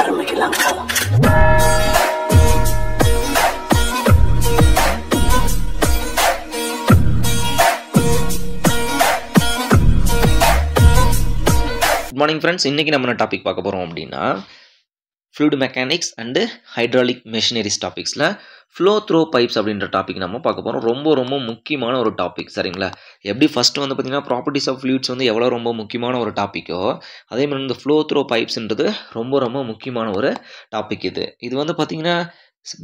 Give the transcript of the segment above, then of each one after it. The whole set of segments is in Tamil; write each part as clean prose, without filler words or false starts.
ஆரம்பிக்கலாம். Good morning friends. இன்றைக்கி நம்ம என்ன டாபிக் பார்க்க போகிறோம் அப்படின்னா fluid mechanics and hydraulic machineries டாபிக்ஸில் ஃப்ளோ த்ரோ பைப்ஸ் அப்படின்ற டாபிக் நம்ம பார்க்க போகிறோம். ரொம்ப முக்கியமான ஒரு டாபிக், சரிங்களா? எப்படி ஃபஸ்ட்டு வந்து பார்த்திங்கன்னா ப்ராப்பர்ட்டிஸ் ஆஃப் ஃப்ளூயிட்ஸ் வந்து எவ்வளோ ரொம்ப முக்கியமான ஒரு டாப்பிக்கோ, அதே மாதிரி இந்த ஃப்ளோ த்ரோ பைப்ஸ்ன்றது ரொம்ப முக்கியமான ஒரு டாபிக். இது வந்து பார்த்திங்கன்னா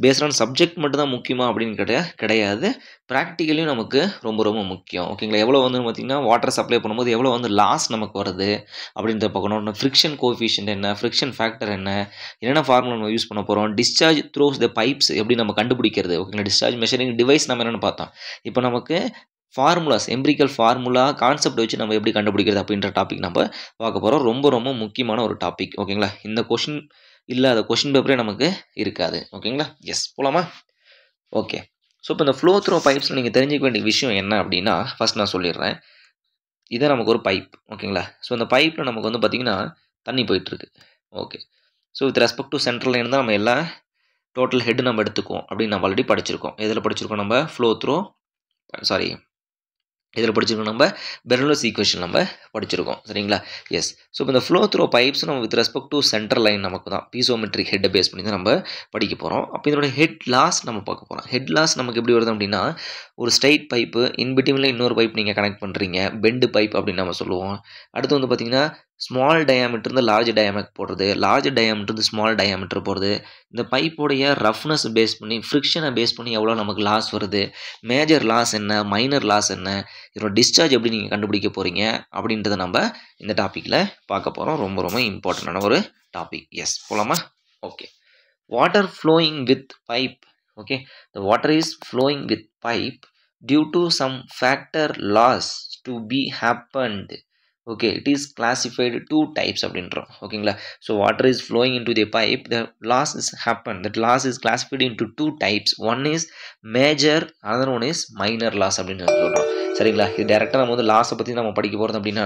பேஸ்ட் ஆன் சப்ஜெக்ட் மட்டும் தான் முக்கியமா அப்படின்னு கிடையாது. ப்ராக்டிக்கலையும் நமக்கு ரொம்ப முக்கியம். ஓகேங்களா? எவ்வளோ வந்து பார்த்திங்கன்னா வாட்டர் சப்ளை பண்ணும்போது எவ்வளோ வந்து லாஸ் நமக்கு வருது அப்படின்றத பார்க்கணும். ஃப்ரிக்ஷன் கோஎஃபிஷியன்ட் என்ன, ஃப்ரிக்ஷன் ஃபேக்டர் என்னென்ன ஃபார்முலா நம்ம யூஸ் பண்ண போகிறோம், டிஸ்சார்ஜ் த்ரோஸ் த பைப்ஸ் எப்படி நம்ம கண்டுபிடிக்கிறது, ஓகேங்களா? டிஸ்சார்ஜ் மெஷரிங் டிவைஸ் நம்ம என்னென்னு பார்த்தோம். இப்போ நமக்கு ஃபார்முலாஸ், எம்பிரிக்கல் ஃபார்முலா கான்செப்ட் வச்சு நம்ம எப்படி கண்டுபிடிக்கிறது அப்படின்ற டாபிக் நம்ம பார்க்க போகிறோம். ரொம்ப முக்கியமான ஒரு டாபிக், ஓகேங்களா? இந்த கொஷின் இல்லாத கொஷின் பேப்பரே நமக்கு இருக்காது, ஓகேங்களா? எஸ், போகலாமா? ஓகே. ஸோ இப்போ இந்த ஃப்ளோ த்ரோ பைப்ஸில் நீங்கள் தெரிஞ்சிக்க வேண்டிய விஷயம் என்ன அப்படின்னா, ஃபஸ்ட் நான் சொல்லிடுறேன். இதை நமக்கு ஒரு பைப், ஓகேங்களா? ஸோ இந்த பைப்பில் நமக்கு வந்து பார்த்திங்கன்னா தண்ணி போயிட்டுருக்கு. Okay. So with respect to central line தான் நம்ம எல்லா டோட்டல் ஹெட் நம்ம எடுத்துக்குவோம் அப்படின்னு நம்ம ஆல்ரெடி படிச்சிருக்கோம். எதில் படிச்சிருக்கோம் நம்ம? ஃப்ளோ த்ரோ, சாரி, இதில் படிச்சிருக்கோம் நம்ம பெர்னோலிஸ் ஈக்குவேஷன் நம்ம படிச்சிருக்கோம், சரிங்களா? எஸ். ஸோ இப்போ இந்த ஃப்ளோ த்ரோ பைப்ஸ் நம்ம with respect to central line நமக்கு தான் பீசோமெட்ரிக் ஹெட்டை பேஸ் பண்ணி தான் நம்ம படிக்க போகிறோம். அப்போ இதோட ஹெட் லாஸ் நம்ம பார்க்க போகிறோம். ஹெட் லாஸ் நமக்கு எப்படி வருது அப்படின்னா, ஒரு ஸ்ட்ரைட் பைப்பு இன்பிட்வீனில் இன்னொரு பைப் நீங்கள் கனெக்ட் பண்ணுறீங்க, பெண்டு பைப் அப்படின்னு நம்ம சொல்லுவோம். அடுத்து வந்து பார்த்திங்கன்னா ஸ்மால் டயாமீட்டர் இருந்து லார்ஜ் டயாமீட்டர் போடுறது, லார்ஜ் டயாமீட்டர் இருந்து ஸ்மால் டயாமீட்டர் போடுறது. இந்த பைப்போடைய ரஃப்னஸ் பேஸ் பண்ணி, ஃப்ரிக்ஷனை பேஸ் பண்ணி எவ்வளோ நமக்கு லாஸ் வருது, மேஜர் லாஸ் என்ன, மைனர் லாஸ் என்ன, இதோட டிஸ்சார்ஜ் எப்படி நீங்கள் கண்டுபிடிக்க போகிறீங்க அப்படின்றத நம்ம இந்த டாப்பிக்கில் பார்க்க போகிறோம். ரொம்ப இம்பார்ட்டண்டான ஒரு டாபிக். எஸ், போகலாமா? Okay. Water flowing with pipe. Okay, the water is flowing with pipe due to some factor loss to be happened. Okay, it is classified two types அப்படின்றோம், ஓகேங்களா? So water is flowing into the pipe, the loss is happened, that loss is classified into two types. One is major, another one is minor loss அப்படின்னு சொல்கிறோம், சரிங்களா? இது டேரெக்டாக நம்ம வந்து லாஸை பற்றி நம்ம படிக்க போகிறது அப்படின்னா,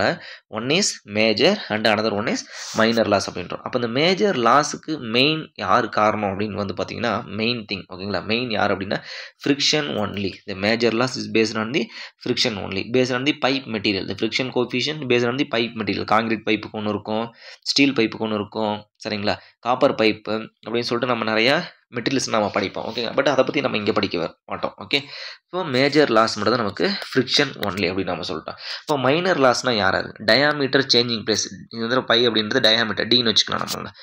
one is major and another one is minor loss அப்படின்றோம். அப்போ இந்த மேஜர் லாஸுக்கு மெயின் யார் காரணம் அப்படின்னு வந்து பார்த்தீங்கன்னா, மெயின் திங், ஓகேங்களா? மெயின் யார் அப்படின்னா friction only. The major loss is based on the friction only, based on the pipe material. The friction coefficient based on the pipe material. Concrete பைப்புக்கு ஒன்று இருக்கும், ஸ்டீல் பைப்புக்கு ஒன்று இருக்கும், சரிங்களா? காப்பர் பைப்பு அப்படின்னு சொல்லிட்டு நம்ம நிறையா மெட்டீரியல்ஸ் நம்ம படிப்போம், ஓகே? பட் அதை பற்றி நம்ம இங்கே படிக்க மாட்டோம், ஓகே? இப்போ மேஜர் லாஸ் மட்டும் தான் நமக்கு ஃப்ரிக்ஷன் ஒன்லி அப்படின்னு நம்ம சொல்லிட்டோம். இப்போ மைனர் லாஸ்னால் யாராவது டயாமீட்டர் சேஞ்சிங் பிளேஸ். இது வந்து பை அப்படின்றது டயாமீட்டர் டின்னு வச்சுக்கலாம் நம்ம.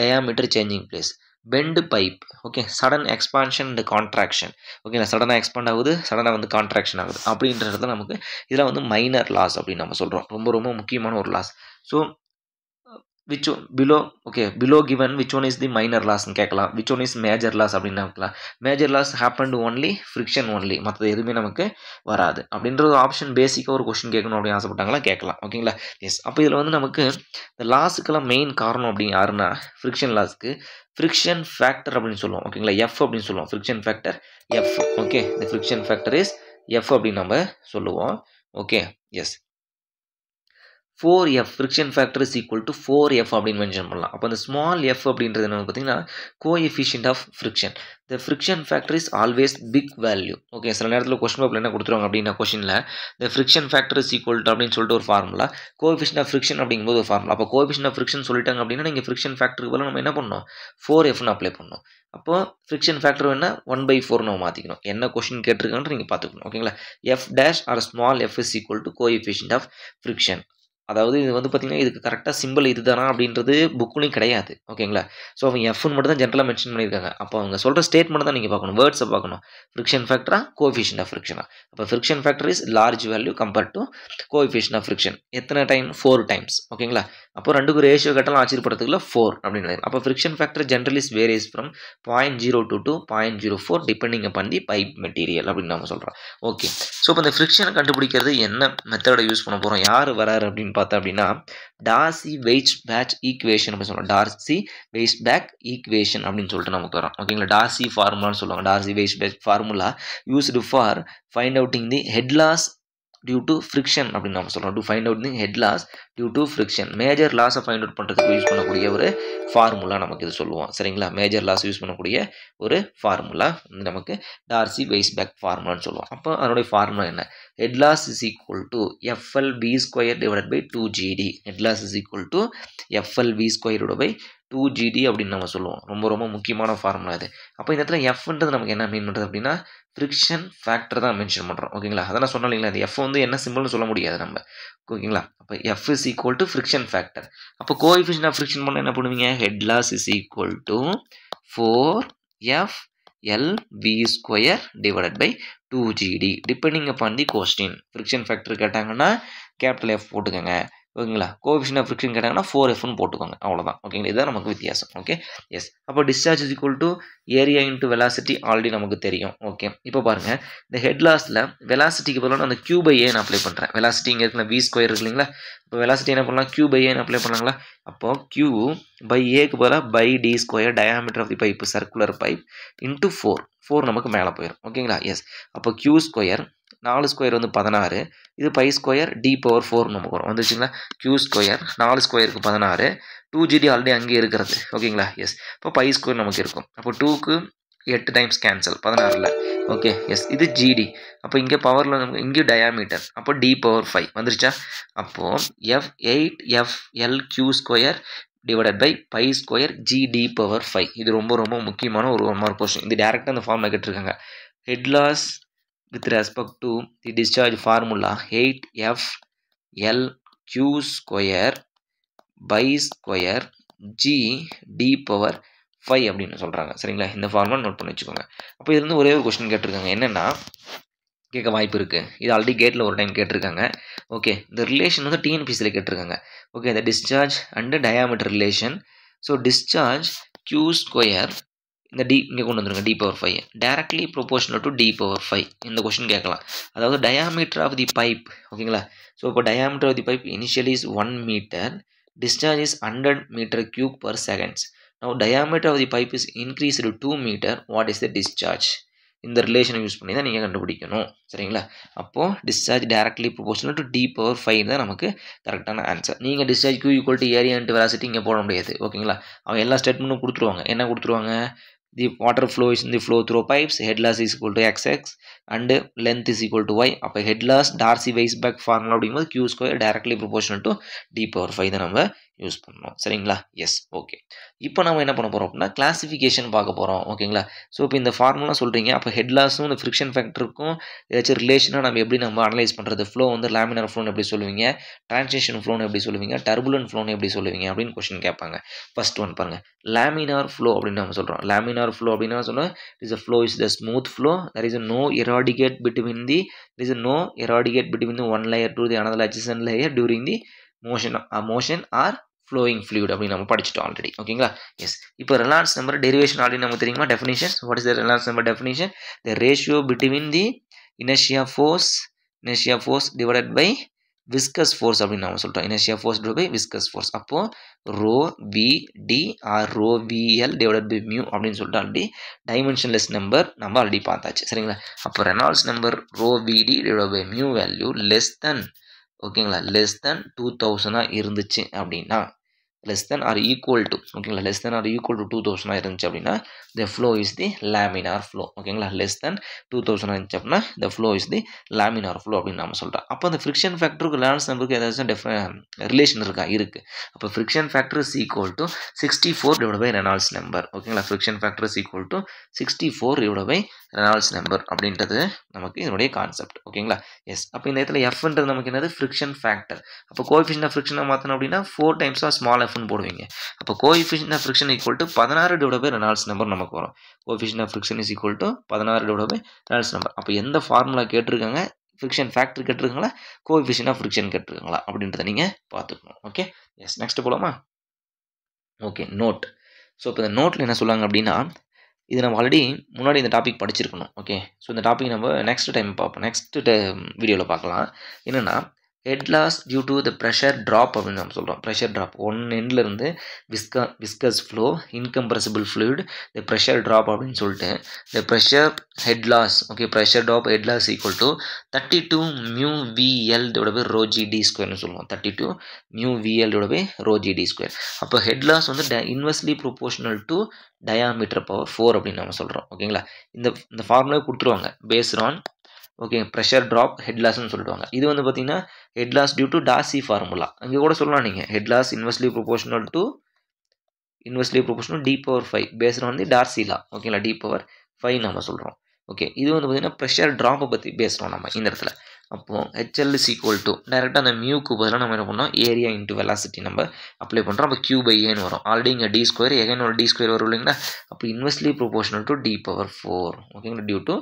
Diameter changing place. Bend pipe, okay, sudden expansion and contraction, okay, சடனாக எக்ஸ்பாண்ட் ஆகுது, சடனாக வந்து கான்ட்ராக்ஷன் ஆகுது அப்படின்றது நமக்கு இதெல்லாம் வந்து மைனர் லாஸ் அப்படின்னு நம்ம சொல்கிறோம். ரொம்ப முக்கியமான ஒரு loss. So which one below, okay, below given which one is the minor loss னு கேட்கலாம், which one is major loss அப்படின்னு கேட்கலாம். Major loss happened only friction only, மற்றது எதுவுமே நமக்கு வராது அப்படின்ற ஒரு ஆப்ஷன் பேசிக்காக ஒரு கொஸ்டின் கேட்கணும் அப்படின்னு ஆசைப்பட்டாங்களா, கேட்கலாம், ஓகேங்களா? எஸ். அப்போ இதில் வந்து நமக்கு இந்த லாஸுக்கெல்லாம் மெயின் காரணம் அப்படின்னு யாருன்னா, ஃப்ரிக்ஷன் லாஸ்க்கு ஃப்ரிக்ஷன் ஃபேக்டர் அப்படின்னு சொல்லுவோம், ஓகேங்களா? எஃப் அப்படின்னு சொல்லுவோம். Friction factor F, okay. இந்த ஃப்ரிக்ஷன் ஃபேக்டர் இஸ் எஃப் அப்படின்னு நம்ம சொல்லுவோம், okay? Yes. 4F friction factor is equal to 4F அப்படின்னு மென்ஷன் பண்ணலாம். அப்போ அந்த ஸ்மால் எஃப் அப்படின்றது என்ன பார்த்தீங்கன்னா coefficient of friction. The friction factor is always big value, okay? சில நேரத்தில் கொஸ்டின் பேப்பரில் என்ன கொடுத்துருவாங்க அப்படின்னா, கொஸ்டினில் the friction factor is equal to அப்படின்னு சொல்லிட்டு ஒரு ஃபார்முலா, கோஎஃபிஷியன்ட் ஆஃப் ஃப்ரிக்ஷன் அப்படிங்கும்போது ஒரு ஃபார்முலா. அப்போ கோஎஃபிஷியன்ட் ஆஃப் ஃப்ரிக்ஷன் சொல்லிட்டாங்க அப்படின்னா நீங்கள் ஃப்ரிக்ஷன் ஃபேக்டருக்கு பதிலாக நம்ம என்ன பண்ணணும், 4Fன்னு அப்ளை பண்ணணும். அப்போது ஃப்ரிக்ஷன் ஃபேக்டர் என்ன 1/4 நம்ம மாற்றிக்கணும். என்ன கொஸ்டின் கேட்டிருக்கான்னு நீங்கள் பார்த்துக்கணும், ஓகேங்களா? F dash or small F is equal to coefficient of friction. அதாவது இது வந்து பார்த்திங்கன்னா இதுக்கு கரெக்டாக சிம்பிள் இது தானா அப்படின்றது புக்குலையும் கிடையாது, ஓகேங்களா? ஸோ அவங்க எஃப்னு மட்டும் தான் ஜென்ரலாக மென்ஷன் பண்ணியிருக்காங்க. அப்போ அவங்க சொல்கிற ஸ்டேட்மெண்ட் தான் நீங்கள் பார்க்கணும், வேர்ட்ஸை பார்க்கணும். ஃப்ரிக்ஷன் ஃபேக்டரா கோஎஃபிஷியன்ட் ஆஃப் ஃப்ரிக்ஷனா? அப்போ friction factor is large value compared to coefficient of friction. எத்தனை டைம்? 4 டைம்ஸ், ஓகேங்களா? அப்போ ரெண்டுக்கு ரேஷியோ கட்டலாம் ஆச்சரியப்படுறதுக்குள்ள 4 அப்படின்னு. அப்போ ஃப்ரிக்ஷன் ஃபேக்டர் generally varies from 0.02 to 0.04 depending upon the pipe material அப்படின்னு நம்ம சொல்கிறோம், ஓகே? ஸோ இப்போ இந்த ஃப்ரிக்ஷனை கண்டுபிடிக்கிறது என்ன மெத்தடை யூஸ் பண்ண போகிறோம், யார் வராரு அப்படின்னு பார்த்தா அப்படின்னா டார்சி-வெயிஸ்பேக் ஈக்குவேஷன் அப்படின்னு சொல்லுவோம். டார்சி-வெயிஸ்பேக் ஈக்குவேஷன் அப்படின்னு சொல்லிட்டு நமக்கு வரும், ஓகேங்களா? டார்சி ஃபார்முலான்னு சொல்லுவாங்க. Darcy Weisbach formula used for find outing the head loss due to friction அப்படின்னு நம்ம சொல்கிறோம். To find out the head loss due to friction. Major லாஸை ஃபைண்ட் அவுட் பண்ணுறதுக்கு யூஸ் பண்ணக்கூடிய ஒரு ஃபார்முலா நமக்கு இது சொல்லுவோம். சரிங்களா, மேஜர் லாஸ் யூஸ் பண்ணக்கூடிய ஒரு ஃபார்முலா நமக்கு டார்சி வெய்ஸ்பேக் ஃபார்முலான்னு சொல்லுவோம். அப்போ அதனுடைய ஃபார்முலா என்ன? Head loss is equal to FLV square divided by 2GD. Head loss is equal to FLV ஸ்கொயரோட பை 2GD அப்படின்னு நம்ம சொல்லுவோம். ரொம்ப ரொம்ப முக்கியமான ஃபார்முலா இது. அப்போ இந்த இடத்துல எஃப்ன்றது நமக்கு என்ன மீன் பண்ணுறது அப்படின்னா ஃப்ரிக்ஷன் ஃபேக்டர் தான் மென்ஷன் பண்ணுறோம். ஓகேங்களா, அதான் சொன்னோம் இல்லைங்களா, அது எஃப் வந்து என்ன சிம்பிள்னு சொல்ல முடியாது நம்ம. ஓகேங்களா, அப்போ F is equal to friction factor. அப்போ கோஎஃபிஷியன்ட் ஆஃப் ஃப்ரிக்ஷன் பண்ண என்ன பண்ணுவீங்க? Head loss is equal to 4FLV square divided by 2GD depending upon the question. Friction factor கேட்டாங்கன்னா கேபிட்டல் F போட்டுக்கோங்க. ஓகேங்களா, கோஎஃபிஷியன்ட் ஆஃப் ஃப்ரிக்ஷன் கேட்டாங்கன்னா 4Fன்னு போட்டுக்கோங்க. அவ்வளோதான். ஓகேங்களா, இதுதான் நமக்கு வித்தியாசம். Okay, yes. அப்போ discharge is equal to area into velocity already நமக்கு தெரியும். ஓகே, இப்போ பாருங்கள், இந்த ஹெட் லாஸில் வெலாசிட்டிக்கு பதிலாக அந்த Q பை ஏன்னு அப்ளை பண்ணுறேன். வெலாசிட்டி இங்கே இருக்குல்ல, V ஸ்கொயர் இருக்கு இல்லைங்களா, இப்போ வெலாசிட்டி என்ன பண்ணலாம்? Q பை ஏன்னு அப்ளை பண்ணலாங்களா? அப்போ Q பை ஏக்கு பதிலாக pi D square diameter of the pipe, circular pipe into 4 நமக்கு மேலே போயிடும். ஓகேங்களா, எஸ். அப்போ Q ஸ்கொயர் 4 ஸ்கொயர் வந்து 16, இது பை ஸ்கொயர் D பவர் 4 நமக்கு வரும். வந்துச்சுங்களா, Q ஸ்கொயர் 4 ஸ்கொயருக்கு 16, 2GD ஆல்ரெடி அங்கே இருக்கிறது. ஓகேங்களா, எஸ். இப்போ பை ஸ்கொயர் நமக்கு இருக்கும். அப்போ 2க்கு 8 டைம்ஸ் கேன்சல் 16ல். Okay, yes. இது GD. அப்போ இங்கே பவரில் நமக்கு இங்கே டயாமீட்டர், அப்போ D பவர் 5 வந்துருச்சா? அப்போது F8FLQ square divided by pi square GD power 5. இது ரொம்ப ரொம்ப முக்கியமான ஒரு 1 மார்க் கொஸ்டின். இது டேரெக்டாக அந்த ஃபார்மில் கேட்டிருக்காங்க. Head loss with respect to the discharge formula 8FLQ square by square GD power 5 அப்படின்னு சொல்கிறாங்க. சரிங்களா, இந்த ஃபார்முலா நோட் பண்ணி வச்சுக்கோங்க. அப்போ இது வந்து ஒரே ஒரு கொஸ்டின் கேட்டிருக்காங்க. என்னென்னா கேட்க வாய்ப்பு இருக்குது. இது ஆல்ரெடி கேட்டில் ஒரு டைம் கேட்டிருக்காங்க. ஓகே, இந்த ரிலேஷன் வந்து TNPCயில் கேட்டிருக்காங்க. ஓகே, இந்த discharge and diameter relation. So discharge Q square, இந்த D இங்கே கொண்டு வந்துருங்க, D power 5 directly proportional to D power 5. இந்த கொஸ்டின் கேட்கலாம். அதாவது டயாமீட்டர் ஆஃப் தி பைப். ஓகேங்களா, ஸோ இப்போ diameter of the pipe initially is 1 metre, discharge is 100 meter cube per seconds. Now diameter of the pipe is increased to 2 meter. What is the discharge? இந்த ரிலேஷனை யூஸ் பண்ணி தான் நீங்கள் கண்டுபிடிக்கணும். சரிங்களா, அப்போது discharge directly proportional to D power 5 தான் நமக்கு கரெக்டான ஆன்சர். நீங்கள் discharge Q equal to area into velocity இங்கே போட முடியாது. ஓகேங்களா, அவங்க எல்லா ஸ்டேட்மெண்ட்டும் கொடுத்துருவாங்க. என்ன கொடுத்துருவாங்க? The water flow is in the flow through pipes, head loss is equal to XX and length is equal to Y. அப்போ head loss டார்சி வெய்ஸ்பேக் ஃபார்முலா அப்படிங்கும்போது Q square directly proportional to D power 5 தான் நம்ம யூஸ் பண்ணணும். சரிங்களா, எஸ். ஓகே, இப்போ நம்ம என்ன பண்ண போகிறோம் அப்படின்னா கிளாசிஃபிகேஷன் பார்க்க போகிறோம். ஓகேங்களா, ஸோ இப்போ இந்த ஃபார்முலா சொல்கிறீங்க. அப்போ ஹெட் லாஸும் இந்த ஃப்ரிக்ஷன் ஃபேக்டருக்கும் ஏதாச்சும் ரிலேஷனாக நம்ம எப்படி நம்ம அனலைஸ் பண்ணுறது? ஃப்ளோ வந்து லேமினார் ஃப்ளோன்னு எப்படி சொல்லுவீங்க, டிரான்சிஷன் ஃப்ளோன்னு எப்படி சொல்லுவீங்க, டர்புலன்ட் ஃப்ளோன்னு எப்படி சொல்லுவீங்க அப்படின்னு கொஸ்டின் கேட்பாங்க. ஃபர்ஸ்ட் ஒன் பாருங்கள், லேமினார் ஃப்ளோ அப்படின்னு நம்ம சொல்கிறோம். லேமினார் ஃப்ளோ அப்படின்னா சொல்லுவோம், is a flow is the smooth flow, there is no eradicate between the one layer to the another adjacent layer during the motion or flowing fluid அப்படின்னு நம்ம படிச்சிட்டோம் ஆல்ரெடி. ஓகேங்களா, எஸ். இப்போ ரெனால்ட்ஸ் நம்பர் டெரிவேஷன் ஆல்ரெடி நமக்கு தெரியுமா? Definition. What is the Reynolds number definition? The ratio between the inertia force divided by viscous force அப்படின்னு நம்ம சொல்கிறோம். inertia force divided by viscous force. அப்போது rho VD or rho VL divided by mu அப்படின்னு சொல்லிட்டு ஆல்ரெடி டைமென்ஷன்லெஸ் நம்பர் நம்ம ஆல்ரெடி பார்த்தாச்சு. சரிங்களா, அப்போ Reynolds number rho VD divided by mu value less than, ஓகேங்களா, லெஸ் தென் 2000 இருந்துச்சு அப்படின்னா, less than or equal to, ஓகேங்களா, less than or equal to 2000 இருந்துச்சு அப்படின்னா the flow is the laminar flow. ஓகேங்களா, less than 2000 இருந்துச்சு அப்படின்னா the flow is the laminar flow அப்படின்னு நம்ம சொல்கிறோம். அப்போ அந்த ஃப்ரிக்ஷன் ஃபேக்டருக்கு ரெனால்ட்ஸ் நம்பருக்கு ஏதாச்சும் ரிலேஷன் இருக்கா? இருக்குது. அப்போ friction factor is equal to 64 divide by Reynolds number. ஓகேங்களா, friction factor is equal to 64 divide by Reynolds number அப்படின்றது நமக்கு இதனுடைய கான்செப்ட். ஓகேங்களா, எஸ். அப்போ இந்த இடத்துல எஃப்ன்றது நமக்கு என்னது? Friction factor. அப்போ கோஎஃபிஷியன்ட் ஆஃப் ஃப்ரிக்ஷனை மாற்றணும் அப்படின்னா 4 டைம்ஸ் ஆஃப் ஸ்மால் எஃப்னு போடுவீங்க. அப்போ coefficient of friction equal to 16 divide by Reynolds number நமக்கு வரும். Coefficient of friction is equal to 16 divide by Reynolds number. அப்போ எந்த ஃபார்முலா கேட்டிருக்காங்க? ஃப்ரிக்ஷன் ஃபேக்டர் கேட்டிருக்காங்களா, கோஎஃபிஷியன்ட் ஆஃப் ஃப்ரிக்ஷன் கேட்டிருக்காங்களா அப்படின்றத நீங்கள் பார்த்துக்கணும். Okay, yes. நெக்ஸ்ட் போகலாமா? Okay, note. ஸோ இப்போ இந்த நோட்டில் என்ன சொல்லுவாங்க அப்படின்னா, இது நம்ம ஆல்ரெடி முன்னாடி இந்த டாபிக் படிச்சிருக்கணும். ஓகே, ஸோ இந்த டாபிக் நம்ம நெக்ஸ்ட் டைம் பார்ப்போம், நெக்ஸ்ட் வீடியோவில் பார்க்கலாம். என்னென்னா head loss due to the pressure drop அப்படின்னு நம்ம சொல்கிறோம். ப்ரெஷர் ட்ராப் ஒன் எண்ட்லேருந்து viscous flow incompressible fluid the pressure drop அப்படின்னு சொல்லிட்டு the pressure head loss okay pressure drop head loss equal to 32 mu VL divide by rho G D ஸ்கொயர்னு சொல்லுவோம். 32 mu VL divide by rho G D square. அப்போ ஹெட் லாஸ் வந்து inversely proportional to diameter power 4 அப்படின்னு நம்ம சொல்கிறோம். ஓகேங்களா, இந்த ஃபார்முலா கொடுத்துருவாங்க based on okay pressure drop head லாஸ்ன்னு சொல்லிடுவாங்க. இது வந்து பார்த்தீங்கன்னா head loss due to Darcy formula. அங்கே கூட சொல்லலாம் நீங்கள் head loss inversely proportional D power 5 based on the Darcy law. ஓகேங்களா, டி பவர் 5 நம்ம சொல்கிறோம். ஓகே, இது வந்து பார்த்தீங்கன்னா ப்ரெஷர் ட்ராப்பை பற்றி பேசுகிறோம் நம்ம இந்த இடத்துல. அப்போது ஹெச்எல் இஸ் ஈக்குவல் டு டேரெக்டாக அந்த மியூக்கு பதிலாக நம்ம என்ன பண்ணோம் ஏரியா இன்ட்டு வெலாசிட்டி நம்ம அப்ளை பண்ணுறோம். அப்போ கியூ பை ஏன்னு வரும். ஆல்ரெடி இங்கே டி ஸ்கொயர் எகைன் ஒரு டி ஸ்கொயர் வரும் இல்லைங்களா. அப்போ inversely proportional to D power 4 ஓகேங்களா due to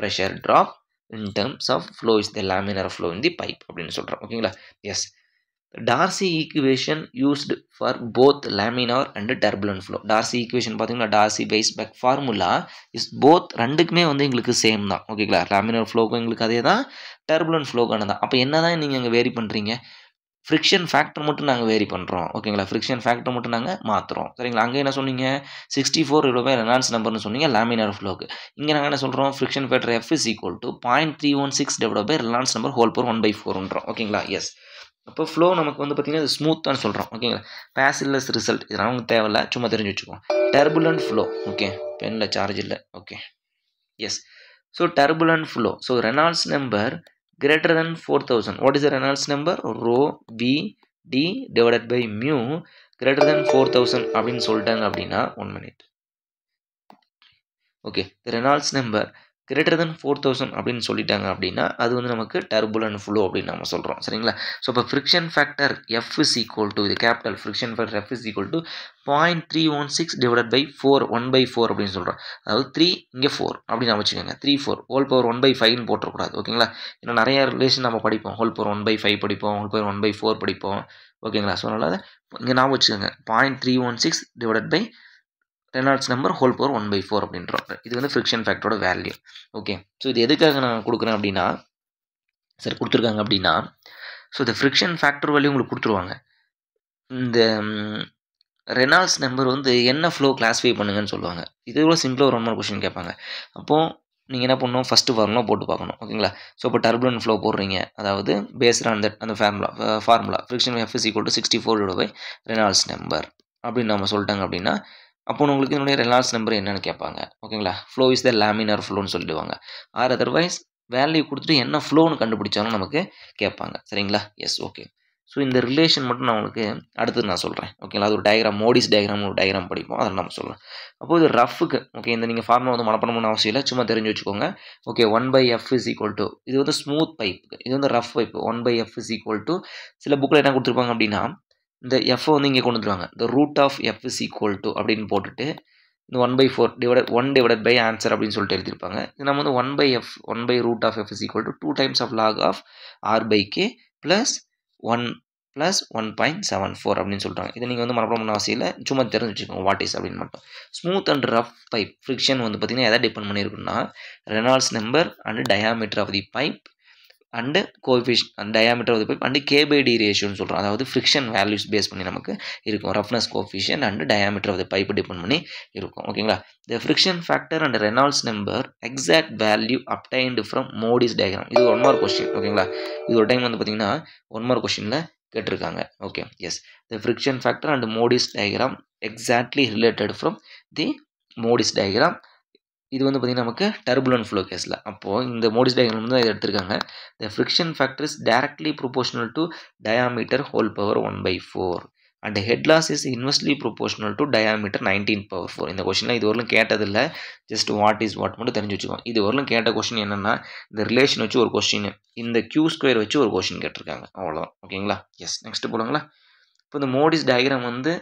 pressure drop in terms of flow is the laminar flow in the pipe அப்படின்னு சொல்கிறோம். ஓகேங்களா, எஸ். Darcy equation used for both laminar and turbulent flow. Darcy equation பார்த்தீங்கன்னா Darcy Weisbach formula is both ரெண்டுக்குமே வந்து எங்களுக்கு சேம் தான். ஓகேங்களா, லேமினார் ஃப்ளோக்கும் எங்களுக்கு அதே தான், டர்புலன்ட் ஃப்ளோக்கான தான். அப்போ என்ன தான் நீங்கள் அங்கே வேரி பண்ணுறீங்க, ஃப்ரிக்ஷன் ஃபேக்டர் மட்டும் நாங்கள் வேரி பண்ணுறோம். ஓகேங்களா, ஃப்ரிக்ஷன் ஃபேக்டர் மட்டும் நாங்கள் மாற்றுறோம். சரிங்களா, அங்கே என்ன சொன்னீங்க 64 இவ்வளோ ரெனால்ட்ஸ் நம்பர்னு சொன்னீங்க லேமினார் ஃப்ளோக்கு. இங்கே நாங்கள் என்ன சொல்கிறோம் friction factor F is equal to 0.316 divide by Reynolds number whole power 1/4ன்றோம். ஓகேங்களா, எஸ். அப்போ ஃப்ளோ நமக்கு வந்து பார்த்தீங்கன்னா இது ஸ்மூத்தான்னு சொல்கிறோம். ஓகேங்களா, பேசில்லஸ் ரிசல்ட் இதெல்லாம் நமக்கு தேவையில்ல, சும்மா தெரிஞ்சு வச்சுக்கோம். டர்புலன்ட் ஃப்ளோ ஓகே பெனில் சார்ஜ் இல்லை. Okay, yes. So turbulent flow so Reynolds number greater than 4000. What is the Reynolds number? Rho v d divided by mu greater than 4000 அப்படின்னு சொல்லிட்டாங்க அப்படின்னா 1 minute. Okay, the Reynolds number greater than 4000 அப்படின்னு சொல்லிட்டாங்க அப்படின்னா அது வந்து நமக்கு டர்புலன்ட் ஃப்ளோ அப்படின்னு நம்ம சொல்கிறோம். சரிங்களா, ஸோ இப்போ friction factor F is equal to இது capital friction factor F is equal to 0.316 divide by 1/4 அப்படின்னு சொல்கிறோம். அதாவது 3 இங்கே 4 அப்படின்னு நம்ம வச்சுக்கோங்க. 3 4 ஹோல் பவர் 1/5ன்னு போட்டக்கூடாது. ஓகேங்களா, ஏன்னா நிறைய ரிலேஷன் நம்ம படிப்போம். ஹோல் பவர் 1/5 படிப்போம், ஹோல் பவர் 1/4 படிப்போம். ஓகேங்களா, ஸோ அதனால் இங்கே நான் வச்சுக்கோங்க 0.316 divide by Reynolds number whole power 1/4 அப்படின்றோம். இது வந்து ஃப்ரிக்ஷன் ஃபேக்டரோட வேல்யூ. ஓகே, ஸோ இது எதுக்காக நான் கொடுக்குறேன் அப்படின்னா சரி கொடுத்துருக்காங்க அப்படின்னா ஸோ இந்த ஃப்ரிக்ஷன் ஃபேக்டர் வேல்யூ உங்களுக்கு கொடுத்துருவாங்க. இந்த ரெனால்ட்ஸ் நம்பர் வந்து என்ன ஃப்ளோ கிளாஸிஃபை பண்ணுங்கன்னு சொல்லுவாங்க. இது கூட சிம்பிளாக ஒரு 1 மார்க் கொஸ்டின் கேட்பாங்க. அப்போது நீங்கள் என்ன பண்ணணும் ஃபஸ்ட்டு ஃபார்முலா போட்டு பார்க்கணும். ஓகேங்களா, ஸோ இப்போ டர்புலன்ட் ஃப்ளோ போடுறீங்க, அதாவது பேஸ்ட் ஆன் தட் அந்த formula friction F is equal to 64 divide by Reynolds number அப்படின்னு நம்ம சொல்லிட்டாங்க அப்படின்னா அப்போ உங்களுக்கு என்னுடைய ரெனால்ட்ஸ் நம்பர் என்னன்னு கேட்பாங்க. ஓகேங்களா, ஃப்ளோ இஸ் த லேமினார் ஃப்ளோன்னு சொல்லிடுவாங்க. ஆர் அதர்வைஸ் வேல்யூ கொடுத்துட்டு என்ன ஃப்ளோன்னு கண்டுபிடிச்சாலும் நமக்கு கேட்பாங்க. சரிங்களா, எஸ். ஓகே, ஸோ இந்த ரிலேஷன் மட்டும் நான் உங்களுக்கு அடுத்து நான் சொல்கிறேன். ஓகேங்களா, அது ஒரு டயக்ராம் மோடிஸ் டயக்ராம் ஒரு டயக்ராம் படிப்போம், அதை நம்ம சொல்கிறேன். அப்போது இது ரஃபுக்கு ஓகே இந்த நீங்கள் ஃபார்முலா வந்து மனப்பாடம் பண்ண அவசியம் இல்லை, சும்மா தெரிஞ்சு வச்சுக்கோங்க. Okay, 1/f is equal to இது வந்து ஸ்மூத் பைப்புக்கு, இது வந்து rough pipe. 1/f is equal to சில புக்கில் என்ன கொடுத்துருப்பாங்க அப்படின்னா இந்த எஃப் வந்து இங்கே கொண்டு வந்துருவாங்க. இந்த root of F is equal to அப்படின்னு போட்டுட்டு இந்த 1/4 டிவைட் பை ஆன்சர் அப்படின்னு சொல்லிட்டு எழுதியிருப்பாங்க. இது நம்ம வந்து 1/f 1/root of f is equal to 2 times of log of r/k plus 1 plus 1.74 அப்படின்னு சொல்கிறாங்க. இதை நீங்கள் வந்து மனப்பாடம் பண்ண அவசியம் இல்லை, சும்மா தெரிஞ்சு வச்சுக்கோங்க வாட் இஸ் அப்படின்னு மட்டும். Smooth and rough pipe friction வந்து பார்த்தீங்கன்னா எதை டிபெண்ட் பண்ணியிருக்குன்னா Reynolds number and diameter of the pipe and coefficient diameter of the pipe and k/d ரேஷியோன்னு சொல்கிறோம். அதாவது ஃப்ரிக்ஷன் வேல்யூஸ் பேஸ் பண்ணி நமக்கு இருக்கும். Roughness coefficient and diameter of the pipe depend பண்ணி இருக்கும். ஓகேங்களா, the friction factor and Reynolds number exact value obtained from Moody's diagram. இது 1 மார்க் கொஸ்டின். ஓகேங்களா, இது ஒரு டைம் வந்து பார்த்தீங்கன்னா 1 மார்க் கொஸ்டினில் கேட்டிருக்காங்க. Okay, yes. The friction factor and Moody's diagram exactly related from the Moody's diagram. இது வந்து பார்த்தீங்கன்னா நமக்கு டர்புலன்ட் ஃப்ளோ கேஸில். அப்போது இந்த மோடிஸ் டயக்ராம் வந்து இதை எடுத்திருக்காங்க. The friction factor is directly proportional to diameter whole power 1/4 and head loss is inversely proportional to diameter 19/4. இந்த கொஸ்டினில் இது வரலும் கேட்டதில்லை, ஜஸ்ட் வாட் இஸ் வாட் மட்டும் தெரிஞ்சு வச்சுக்கோங்க. இது வரலும் கேட்ட கொஸ்டின் என்னென்னா இந்த ரிலேஷன் வச்சு ஒரு கொஸ்டின், இந்த Q² வச்சு ஒரு கொஸ்டின் கேட்டிருக்காங்க, அவ்வளோதான். ஓகேங்களா, எஸ். நெக்ஸ்ட் போடுங்களா. இப்போ இந்த மோடிஸ் டயக்ராம் வந்து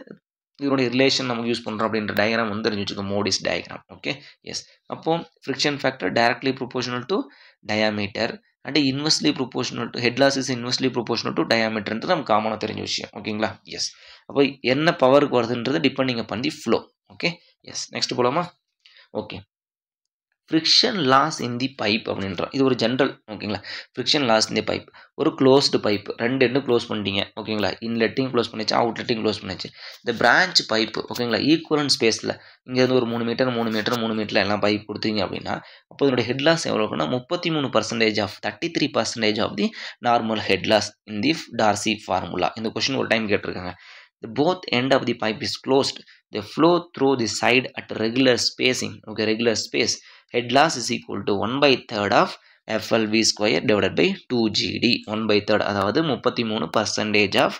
இதனுடைய ரிலேஷன் நமக்கு யூஸ் பண்ணுறோம் அப்படின்ற டயக்ராம் வந்து தெரிஞ்சு வச்சுக்கோங்க, மோடிஸ் டயக்ராம். Okay, yes. அப்போ friction factor directly proportional to diameter and inversely proportional to head loss is inversely proportional to டயாமீட்டர்ன்றது நம்ம காமனாக தெரிஞ்ச விஷயம். ஓகேங்களா, எஸ். அப்போ என்ன பவருக்கு வருதுன்றது depending upon the flow. Okay, yes. Next போலாமா. Okay, friction loss in the pipe அப்படின்றோம். இது ஒரு ஜென்ரல் ஓகேங்களா. Friction loss in the pipe ஒரு க்ளோஸ்டு பைப் 2 எண்டும் க்ளோஸ் பண்ணிட்டீங்க ஓகேங்களா. இன்லெட்டையும் க்ளோஸ் பண்ணிச்சு, அவுட்லெட்டையும் க்ளோஸ் பண்ணிச்சு. இந்த பிரான்ச் பைப் ஓகேங்களா ஈக்குவலன்ட் ஸ்பேஸில் இங்கேருந்து ஒரு 3 மீட்டர் 3 மீட்டர் 3 மீட்டரில் எல்லாம் பைப் கொடுத்தீங்க அப்படின்னா அப்போ இதோட ஹெட் லாஸ் எவ்வளோ இருக்குன்னா 33% of 33% of the normal head loss in the Darcy formula. இந்த கொஸ்டின் ஒரு டைம் கேட்டிருக்காங்க. The both end of the pipe is closed. They flow through the side at regular spacing. Okay, regular space. Head loss is equal to 1/3 of FLV square divided by 2GD. 1/3 அதாவது 33% of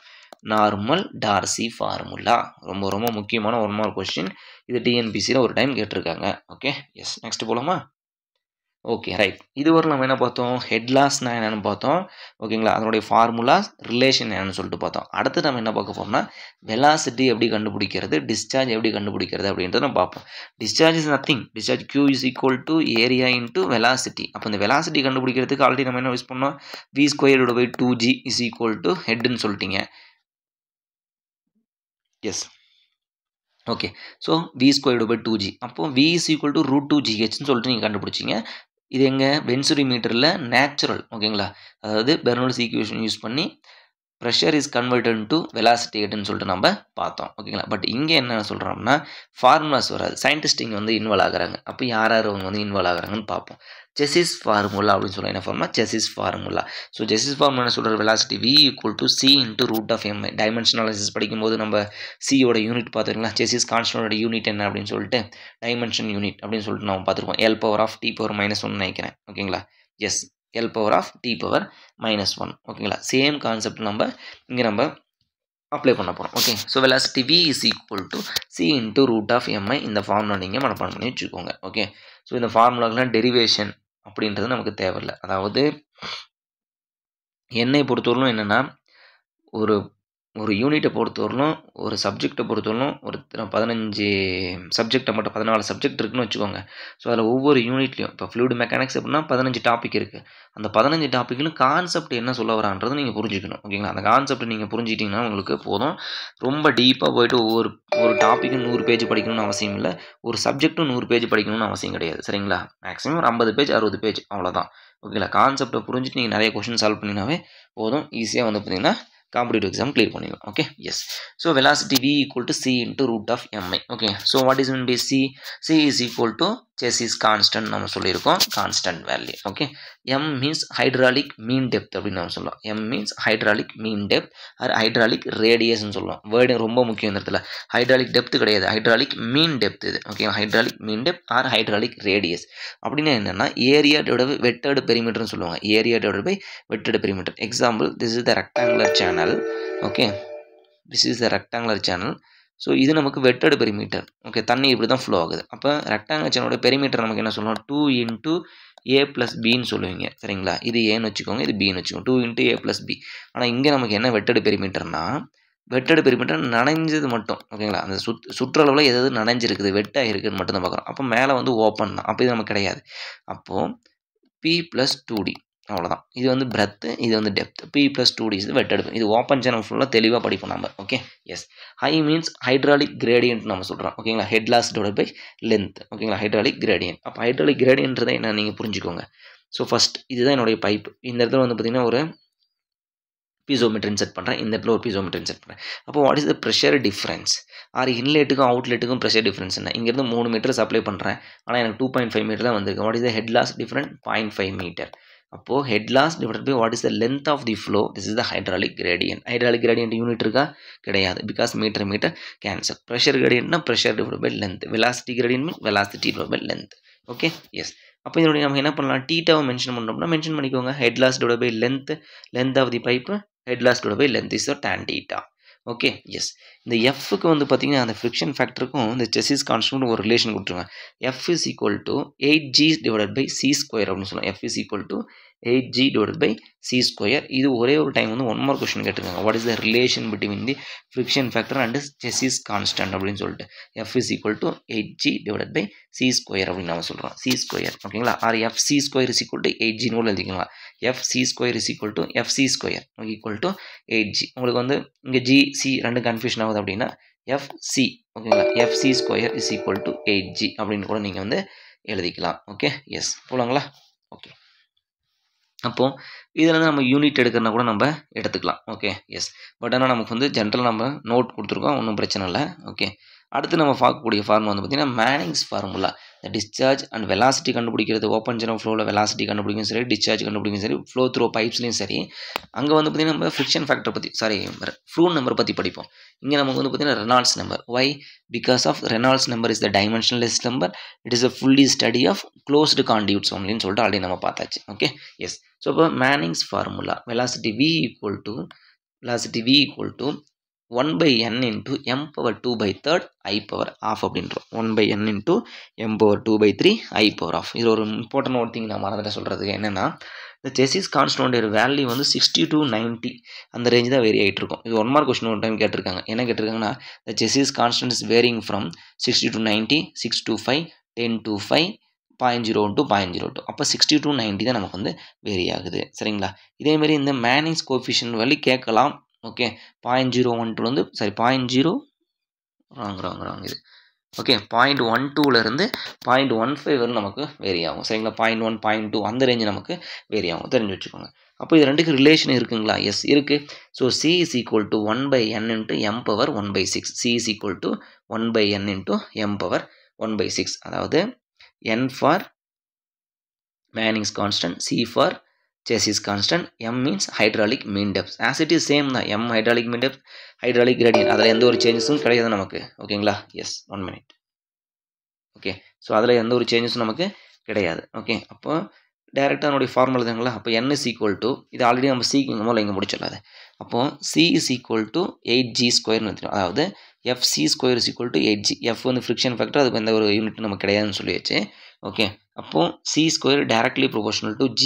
normal Darcy formula. ரொம்ப ரொம்ப முக்கியமான ஒன் மார்க் கொஸ்டின். இது டிஎன்பிசியில் ஒரு டைம் கேட்டிருக்காங்க. ஓகே எஸ் நெக்ஸ்ட் போலாமா? Okay right. இதுவரை நம்ம என்ன பார்த்தோம்? ஹெட் லாஸ்னா என்னென்னு பார்த்தோம் ஓகேங்களா. அதனுடைய ஃபார்முலாஸ் ரிலேஷன் என்னென்னு சொல்லிட்டு பார்த்தோம். அடுத்து நம்ம என்ன பார்க்க போகிறோம்னா வெலாசிட்டி எப்படி கண்டுபிடிக்கிறது, டிஸ்சார்ஜ் எப்படி கண்டுபிடிக்கிறது அப்படின்றத நம்ம பார்ப்போம். Discharge is nothing. Discharge Q is equal to area into velocity. அப்போ இந்த வெலாசிட்டி கண்டுபிடிக்கிறதுக்கு ஆல்ரெடி நம்ம என்ன யூஸ் பண்ணோம்? V²/2G இஸ் ஈக்குவல் டு ஹெட்னு சொல்லிட்டீங்க. S okay. ஸோ V²/2G அப்போ V இஸ் ஈக்குவல் டு √2GHன்னு சொல்லிட்டு நீங்கள் கண்டுபிடிச்சிங்க. இது எங்க வென்சுரி மீட்டரில் நேச்சுரல் ஓகேங்களா. அதாவது பெர்னோல்லிஸ் ஈக்குவேஷன் யூஸ் பண்ணி pressure is converted to velocity ஹெட்னு சொல்லிட்டு நம்ம பார்த்தோம் ஓகேங்களா. பட் இங்கே என்ன சொல்கிறோம்னா ஃபார்முலாஸ் வராது. சயின்டிஸ்ட் இங்கே வந்து இன்வால்வ் ஆகிறாங்க. அப்போ யார் அவங்க வந்து இன்வால்வ் ஆகிறாங்கன்னு பார்ப்போம். செசிஸ் ஃபார்முலா அப்படின்னு சொல்ல என்ன ஃபார்முலா? செசிஸ் ஃபார்முலா. ஸோ செசிஸ் ஃபார்முலா என்ன சொல்கிற velocity V = C × √(m). Dimension analysis படிக்கும்போது நம்ம சியோட யூனிட் பார்த்துருங்களா. செசிஸ் கான்ஸ்டன்டோட யூனிட் என்ன அப்படின்னு சொல்லிட்டு டைமென்ஷன் யூனிட் அப்படின்னு சொல்லிட்டு நம்ம பார்த்துருக்கோம். L⁻T⁻−1 நினைக்கிறேன் ஓகேங்களா. எஸ் L⁻T⁻−1 ஓகேங்களா. சேம் கான்செப்ட் நம்ம இங்கே நம்ம அப்ளை பண்ண போகிறோம். Okay. So velocity V is equal to C × √(mi). இந்த ஃபார்முலா நீங்கள் மனப்பாடம் பண்ணி வச்சுக்கோங்க. ஓகே. ஸோ இந்த ஃபார்முலாக்கெலாம் டெரிவேஷன் அப்படின்றது நமக்கு தேவையில்லை. அதாவது என்னை பொறுத்தவரையிலும் என்னென்னா ஒரு யூனிட்டை பொறுத்தவரையிலும் ஒரு சப்ஜெக்டை பொறுத்தவரையிலும் ஒரு 15 சப்ஜெக்டை மட்டும் 14 சப்ஜெக்ட் இருக்குன்னு வச்சுக்கோங்க. ஸோ அதில் ஒவ்வொரு யூனிட்லையும் இப்போ ஃப்ளூயிட் மெக்கானிக்ஸ் அப்படின்னா 15 டாபிக் இருக்குது. அந்த 15 டாப்பிக்கிலும் கான்செப்ட் என்ன சொல்ல வரான்றது நீங்கள் புரிஞ்சுக்கணும் ஓகேங்களா. அந்த கான்செப்ட் நீங்கள் புரிஞ்சிட்டிங்கன்னா உங்களுக்கு போதும். ரொம்ப டீப்பாக போய்ட்டு ஒரு டாப்பிக்கும் 100 பேஜ் படிக்கணும்னு அவசியம் இல்லை. ஒரு சப்ஜெக்ட்டும் 100 பேஜ் படிக்கணும்னு அவசியம் கிடையாது சரிங்களா. மேக்ஸிமம் ஒரு 50 பேஜ் 60 பேஜ் அவ்வளோதான் ஓகேங்களா. கான்செப்டை புரிஞ்சுட்டு நீங்கள் நிறைய கொஸ்டின் சால்வ் பண்ணினாவே போதும். ஈஸியாக வந்து பார்த்தீங்கன்னா காம்படிட்டிவ் எக்ஸாம் கிளியர் பண்ணிடலாம். Okay yes. So velocity V = C × √(mi). Okay. So what is mean by C? C is equal to Chezy's constant நம்ம சொல்லியிருக்கோம். Constant value. Okay. M means hydraulic mean depth அப்படின்னு நம்ம சொல்லலாம். M means hydraulic mean depth or hydraulic ரேடியஸ்ன்னு சொல்லலாம். வேர்டு ரொம்ப முக்கியம் இந்த இடத்துல. ஹைட்ராலிக் டெப்த் கிடையாது, ஹைட்ராலிக் மீன் டெப்த் இது. Okay. Hydraulic mean depth or hydraulic radius அப்படின்னா என்னென்னா ஏரியா டிவைடட் பை வெட்டட் பெரிமீட்டர்னு சொல்லுவாங்க. Area divided by wetted perimeter. Example, this is the rectangular channel. Okay. This is the rectangular channel. So இது நமக்கு வெட்டட் பெரிமீட்டர். ஓகே. தண்ணி இப்படி தான் ஃப்ளோ ஆகுது. அப்போ ரெக்டாங்குலர் சேனலோட பெரிமீட்டர் நமக்கு என்ன சொல்லலாம்? 2 × A + Bன்னு சொல்லுவீங்க சரிங்களா. இது ஏன்னு வச்சுக்கோங்க, இது பின்னு வச்சுக்கோங்க. 2 × A + B. ஆனால் இங்கே நமக்கு என்ன வெட்டட் பெரிமீட்டர்னா வெட்டட் பெரிமீட்டர் நனைஞ்சது மட்டும் ஓகேங்களா. அந்த சுற்றளவில் எதாவது நனைஞ்சிருக்குது வெட்டாக இருக்குதுன்னு மட்டும் தான் பார்க்குறோம். அப்போ மேலே வந்து ஓப்பன் தான். அப்போ இது நமக்கு கிடையாது. அப்போது P + 2D அவ்வளோதான். இது வந்து பிரெத்து, இது வந்து டெப்த். P + 2D இது வெட்டட். இது ஓப்பன் சேனல் ஃபுல்லாக தெளிவாக படிப்போம் நம்ம. Okay yes. I means hydraulic gradient நம்ம சொல்கிறோம் ஓகேங்களா. Head loss divided by length ஓகேங்களா. Hydraulic gradient. அப்போ ஹைட்ராலிக் கிரேடியன்ட்றதை என்ன நீங்கள் புரிஞ்சுக்கோங்க. ஸோ ஃபஸ்ட் இதுதான் என்னுடைய பைப். இந்த இடத்துல வந்து பார்த்திங்கன்னா ஒரு பீசோமீட்டர் இன்செர்ட் பண்ணுறேன். இந்த இடத்துல ஒரு பீசோமீட்டர் இன்செர்ட் பண்ணுறேன். அப்போ what is the pressure difference or இன்லெட்டுக்கும் அவுட்லெட்டுக்கும் ப்ரெஷர் டிஃப்ரென்ஸ் என்ன? இங்கேருந்து 3 மீட்டர் சப்ளை பண்ணுறேன், ஆனால் எனக்கு 2.5 மீட்டர் தான் வந்திருக்கு. What is the head loss different? 0.5 metre. அப்போது head loss divided by what is the length of the flow? This is the hydraulic gradient. Hydraulic gradient unit இருக்கா? கிடையாது. Because metre cancel. ப்ரெஷர் கிரேடியன்ட்னா pressure divided by length. Velocity gradient mean velocity divided by length. Okay yes. அப்போ இதனுடைய நம்ம என்ன பண்ணலாம்? டீட்டாவை மென்ஷன் பண்ணோம்னா மென்ஷன் பண்ணிக்கோங்க. Head loss divided by length of the pipe. Head loss divided by length is tan theta. Okay yes. இந்த எஃப்க்கு வந்து பார்த்தீங்கன்னா அந்த ஃப்ரிக்ஷன் ஃபேக்டருக்கும் இந்த செசிஸ் கான்ஸ்டன்ட் ஒரு ரிலேஷன் கொடுத்துருங்க. F is equal to 8G divided by C square அப்படின்னு சொல்லலாம். F is equal to 8G divided by C square. இது ஒரே ஒரு டைம் வந்து 1 more கொஸ்டின் கேட்டிருக்காங்க. What is the relation between the friction factor and செசிஸ் constant அப்படின்னு சொல்லிட்டு F is equal to 8G divided by C square அப்படின்னு நம்ம சொல்கிறோம். C square ஓகேங்களா. Or FC square is equal to 8G நூல் எழுதிக்கலாம். FC square is equal to FC square equal to 8G. உங்களுக்கு வந்து இங்கே G C ரெண்டு கன்ஃபியூஷன் ஆகுது அப்படின்னா FC ஓகேங்களா. FC square is equal to 8G அப்படின்னு கூட நீங்கள் வந்து எழுதிக்கலாம். Okay, S போலாங்களா? ஓகே, அப்போ இதில் நம்ம யூனிட் எடுக்கிறனா கூட நம்ம எடுத்துக்கலாம். Okay, S. பட் ஆனால் நமக்கு வந்து ஜென்ரல் நம்ம நோட் கொடுத்துருக்கோம், ஒன்றும் பிரச்சனை இல்லை. ஓகே, அடுத்து நம்ம பார்க்கக்கூடிய ஃபார்முலா வந்து பார்த்திங்கன்னா மேனிங்ஸ் ஃபார்முலா. இந்த டிஸ்சார்ஜ் அண்ட் வெலாசிட்டி கண்டுபிடிக்கிறது, ஓப்பன் ஜெனரல் ஃப்ளோவில் வெலாசிட்டி கண்டுபிடிக்கும் சரி, டிஸ்சார்ஜ் கண்டுபிடிக்கும் சரி, ஃப்ளோ த்ரூ பைப்ஸ்லையும் சரி. அங்கே வந்து பார்த்திங்கன்னா நம்ம ஃப்ரிக்ஷன் ஃபேக்டர் பற்றி ஃப்ளூட் நம்பர் பற்றி படிப்போம். இங்கே நமக்கு வந்து பார்த்திங்கன்னா Reynolds number. Why? Because of Reynolds number is the dimensionless number. It is a fully study of closed conduits ஒன்லின்னு சொல்லிட்டு ஆல்ரெடி நம்ம பார்த்தாச்சு. Okay, yes. ஸோ இப்போ Manning's formula velocity v equal to 1/n into m power 2 by 3rd I power half அப்படின்றோம். 1/n into m power 2 by 3 I power half. இது ஒரு இம்பார்ட்டன்ட் ஒரு திங் நான் மறந்துட்டு சொல்கிறதுக்கு என்னென்னா, இந்த செசிஸ் கான்ஸ்டன்டோட வேல்யூ வந்து 60 to 90 அந்த ரேஞ்ச் தான் வேரி ஆகிட்டு இருக்கும். இது 1 மார்க் கொஸ்டின் ஒரு டைம் கேட்டிருக்காங்க. என்ன கேட்டிருக்காங்கன்னா, the Chezy's constant is varying from 60 to 90, 6 to 5, 10 to 5, 0.01 to 0.02. அப்போ 60 to 90 தான் நமக்கு வந்து வேரி ஆகுது. சரிங்களா? இதேமாரி இந்த மேனிங்ஸ் கோஎஃபிஷியன்ட் வேல்யூ கேட்கலாம். ஓகே, 0.01 வந்து 0.0 ராங் இது. ஓகே, 0.12லேருந்து 0.15 வரை நமக்கு வேரி ஆகும். சரிங்களா? 0.1, 0.2 அந்த ரேஞ்சு நமக்கு வேரி ஆகும், தெரிஞ்சு வச்சுக்கோங்க. அப்போ இது ரெண்டுக்கு ரிலேஷன் இருக்குங்களா? எஸ் இருக்குது. So C is equal to 1/n into m power 1/6. C is equal to 1/n into m power 1/6. அதாவது n for Manning's constant, C for chassis constant, m means hydraulic mean depth. As it is same தான், m hydraulic mean depth, hydraulic gradient, அதில் எந்த ஒரு சேஞ்சஸும் கிடையாது நமக்கு. ஓகேங்களா? S, 1 minute. ஓகே, ஸோ அதில் எந்த ஒரு சேஞ்சஸும் நமக்கு கிடையாது. ஓகே, அப்போ டேரெக்டாக நம்மளுடைய ஃபார்முலா தாங்களா. அப்போ n is equal to, இது ஆல்ரெடி நம்ம சிக்கு இங்கே முடிச்சிடலாது. அப்போது C is equal to 8g² எடுத்துடும். அதாவது fc² is equal to 8g. f வந்து ஃப்ரிக்ஷன் ஃபேக்டர், அதுக்கு எந்த ஒரு யூனிட் நமக்கு கிடையாதுன்னு சொல்லியாச்சு. ஓகே, அப்போது c² directly proportional to g.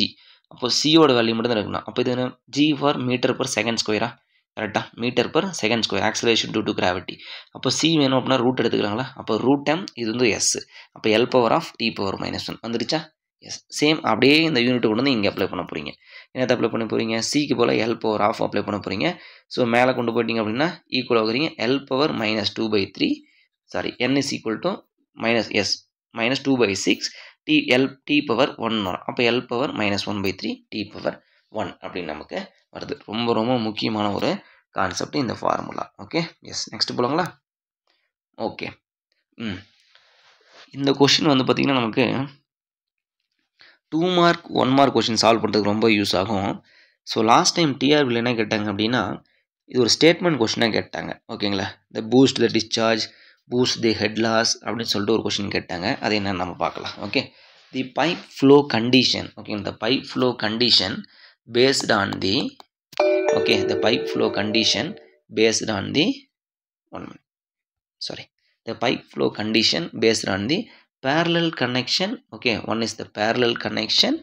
அப்போது சியோட வேல்யூ மட்டும் தான் இருக்கணும். அப்போ இது g for metre per second ஸ்கொயரா? கரெக்டாக, metre per second square, acceleration due to gravity. அப்போ c வேணும் அப்படின்னா ரூட் எடுத்துக்கலாங்களா? அப்போ ரூட் m, இது வந்து s. அப்போ l power of t power -1 வந்துருச்சா? எஸ், சேம் அப்படியே இந்த யூனிட் கொண்டு வந்து இங்கே அப்ளை பண்ண போகிறீங்க. என்னத்தை அப்ளை பண்ண போகிறீங்க? சிக்கு போல் l பவர் ஆஃப் அப்ளை பண்ண போகிறீங்க. ஸோ மேலே கொண்டு போயிட்டீங்க அப்படின்னா ஈக்குவல் ஆகுறீங்க l power -2/3. Sorry, n is equal to -2/6 t power 1 வரும். அப்போ l பவர் -1/3 t பவர் 1 அப்படின்னு நமக்கு வருது. ரொம்ப ரொம்ப முக்கியமான ஒரு கான்செப்ட் இந்த ஃபார்முலா. Okay, yes. நெக்ஸ்ட் போலாங்களா? ஓகே, இந்த கொஷின் வந்து பார்த்திங்கன்னா நமக்கு 2 மார்க் 1 மார்க் கொஷின் சால்வ் பண்ணுறதுக்கு ரொம்ப யூஸ் ஆகும். ஸோ லாஸ்ட் டைம் டிஆர்பியில் என்ன கேட்டாங்க அப்படின்னா, இது ஒரு ஸ்டேட்மெண்ட் கொஷினாக கேட்டாங்க. ஓகேங்களா? The boost the discharge, boost the head loss அப்படின்னு சொல்லிட்டு ஒரு கொஷின் கேட்டாங்க. அது என்னன்னு நம்ம பார்க்கலாம். Okay, the pipe flow condition. Okay, இந்த pipe flow condition based on the the pipe flow condition based on the the pipe flow condition based on the parallel connection. Okay, one is the parallel connection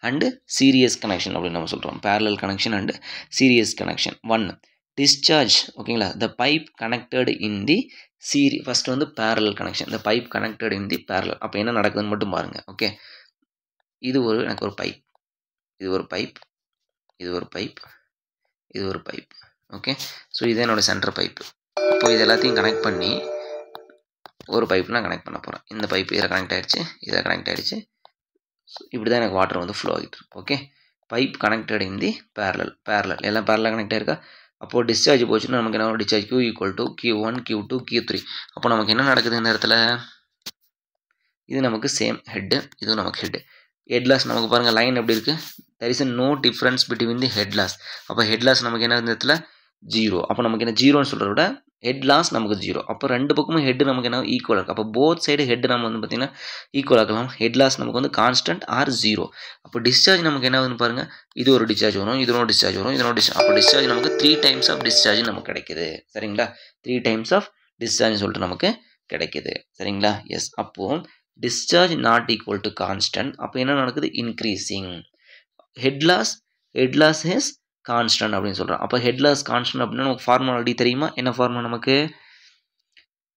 and series connection அப்படி நம்ம சொல்றோம். parallel connection and series connection. One, discharge. ஓகேங்களா? the pipe connected in the series. first வந்து parallel connection, the pipe connected in the parallel. அப்போ என்ன நடக்குதுன்னு மட்டும் பாருங்க. ஓகே, இது எனக்கு ஒரு பைப், இது ஒரு பைப், இது ஒரு பைப், இது ஒரு பைப். ஓகே, ஸோ இது என்னோட சென்டர் பைப்பு. இப்போ இது எல்லாத்தையும் கனெக்ட் பண்ணி ஒரு பைப் நான் கனெக்ட் பண்ண போகிறேன். இந்த பைப் இதில் கனெக்ட் ஆகிடுச்சு, இதில் கனெக்ட் ஆகிடுச்சு. இப்படி தான் எனக்கு வாட்டர் வந்து ஃப்ளோ ஆகிட்டு இருக்கு. Okay, pipe connected in the parallel எல்லாம் பேரலாக கனெக்ட் ஆகிருக்கா? அப்போது டிஸ்சார்ஜ் போச்சுன்னா நமக்கு என்ன, discharge Q equal to Q1, Q2, Q3. அப்போ நமக்கு என்ன நடக்குது இந்த இடத்துல? இது நமக்கு சேம் ஹெட்டு, இதுவும் நமக்கு ஹெட் லாஸ் நமக்கு பாருங்கள் லைன் எப்படி இருக்குது. there is no difference between the head loss. அப்போ ஹெட் லாஸ் நமக்கு என்ன இந்த இடத்துல 0. அப்போ நமக்கு என்ன 0ன்னு சொல்கிறத விட ஹெட் லாஸ் நமக்கு 0. அப்போ ரெண்டு பக்கமும் ஹெட் நமக்கு என்ன ஈக்குவல் இருக்குது. அப்போ போத் சைடு ஹெட் நம்ம வந்து பார்த்திங்கன்னா ஈக்குவல் ஆக்கலாம். ஹெட் லாஸ் நமக்கு வந்து கான்ஸ்டன்ட் ஆர் 0. அப்போ டிஸ்சார்ஜ் நமக்கு என்ன ஆகுதுன்னு பாருங்கள், இது ஒரு டிஸ்சார்ஜ் வரும், இது ஒரு டிஸ்சார்ஜ் வரும், இதனோட அப்போ டிஸ்சார்ஜ் நமக்கு 3 times ஆஃப் டிஸ்சார்ஜ் நமக்கு கிடைக்குது. சரிங்களா? 3 times ஆஃப் டிஸ்சார்ஜ் சொல்லிட்டு நமக்கு கிடைக்குது. சரிங்களா? எஸ். அப்போது discharge not equal to constant. அப்போ என்ன நடக்குது? Increasing. Head loss is constant அப்படின்னு சொல்கிறோம். அப்போ ஹெட் லாஸ் கான்ஸ்டன்ட் அப்படின்னா நமக்கு ஃபார்முலா ஆல்ரெடி தெரியுமா? என்ன ஃபார்முலா நமக்கு?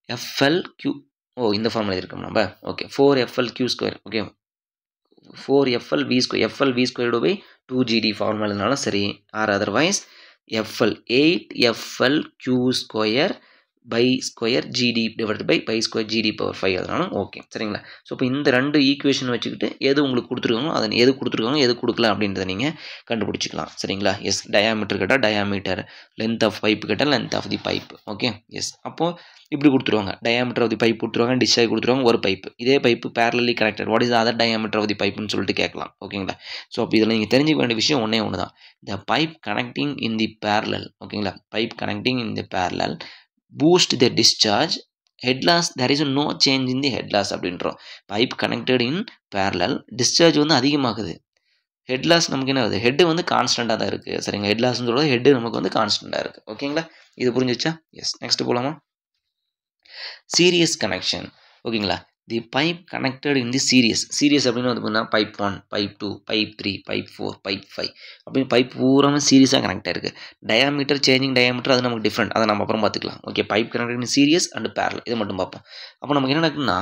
FLQ. இந்த ஃபார்முலா இருக்கோம் நம்ம. Okay, 4FLQ². Okay, 4FLV². FLV² by 2GD ஃபார்முலானாலும் சரி, or otherwise FL 8FLQ² pi square GD divide by pi square GD power 5 அதனாலும் ஓகே சரிங்களா. ஸோ இப்போ இந்த ரெண்டு ஈக்குவேஷன் வச்சுக்கிட்டு எது உங்களுக்கு கொடுத்துருக்காங்களோ அதை எது கொடுத்துருக்காங்க எது கொடுக்கல அப்படின்றத நீங்கள் கண்டுபிடிச்சிக்கலாம் சரிங்களா. எஸ் டயாமீட்டர் கேட்டால் டயாமீட்டர், லென்த் ஆஃப் பைப் கேட்டால் length of the pipe. Okay yes அப்போது இப்படி கொடுத்துருவாங்க, டயாமீட்டர் ஆஃப் தி பைப் கொடுத்துருவாங்க, டிஸ்சார்ஜ் கொடுத்துருவாங்க ஒரு பைப், இதே pipe parallelly connected, what is other diameter of the பைப்புன்னு சொல்லிட்டு கேட்கலாம் ஓகேங்களா. ஸோ அப்போ இதில் நீங்கள் தெரிஞ்சுக்க வேண்டிய விஷயம் ஒன்றே ஒன்று தான், the pipe connecting in the parallel ஓகேங்களா, pipe connecting in the parallel boost the discharge, head loss there is no change in the head loss அப்படின்றோம். Pipe connected in parallel, discharge வந்து அதிகமாகுது, ஹெட் லாஸ் நமக்கு என்ன ஆகுது, ஹெட்டு வந்து கான்ஸ்டண்ட்டாக தான் இருக்குது சரிங்களா. ஹெட் லாஸ்ன்னு சொல்கிறது ஹெட்டு நமக்கு வந்து கான்ஸ்டண்ட்டாக இருக்குது ஓகேங்களா. இது புரிஞ்சிச்சா. எஸ் நெக்ஸ்ட் போகலாமா. சீரியஸ் கனெக்ஷன் ஓகேங்களா. The pipe connected in the series அப்படின்னு வந்து பார்த்தீங்கன்னா pipe 1, pipe 2, pipe 3, pipe 4, pipe 5 அப்படின்னு பைப் பூராமே சீரியஸாக கனெக்ட் ஆகிருக்கு. டயாமீட்டர் சேஞ்சிங் டயாமீட்டர் அது நமக்கு டிஃப்ரெண்ட், அதை நம்ம அப்புறம் பார்த்துக்கலாம். Okay pipe connected in series and parallel இதை மட்டும் பார்ப்போம். அப்போ நமக்கு என்ன நடக்குதுன்னா,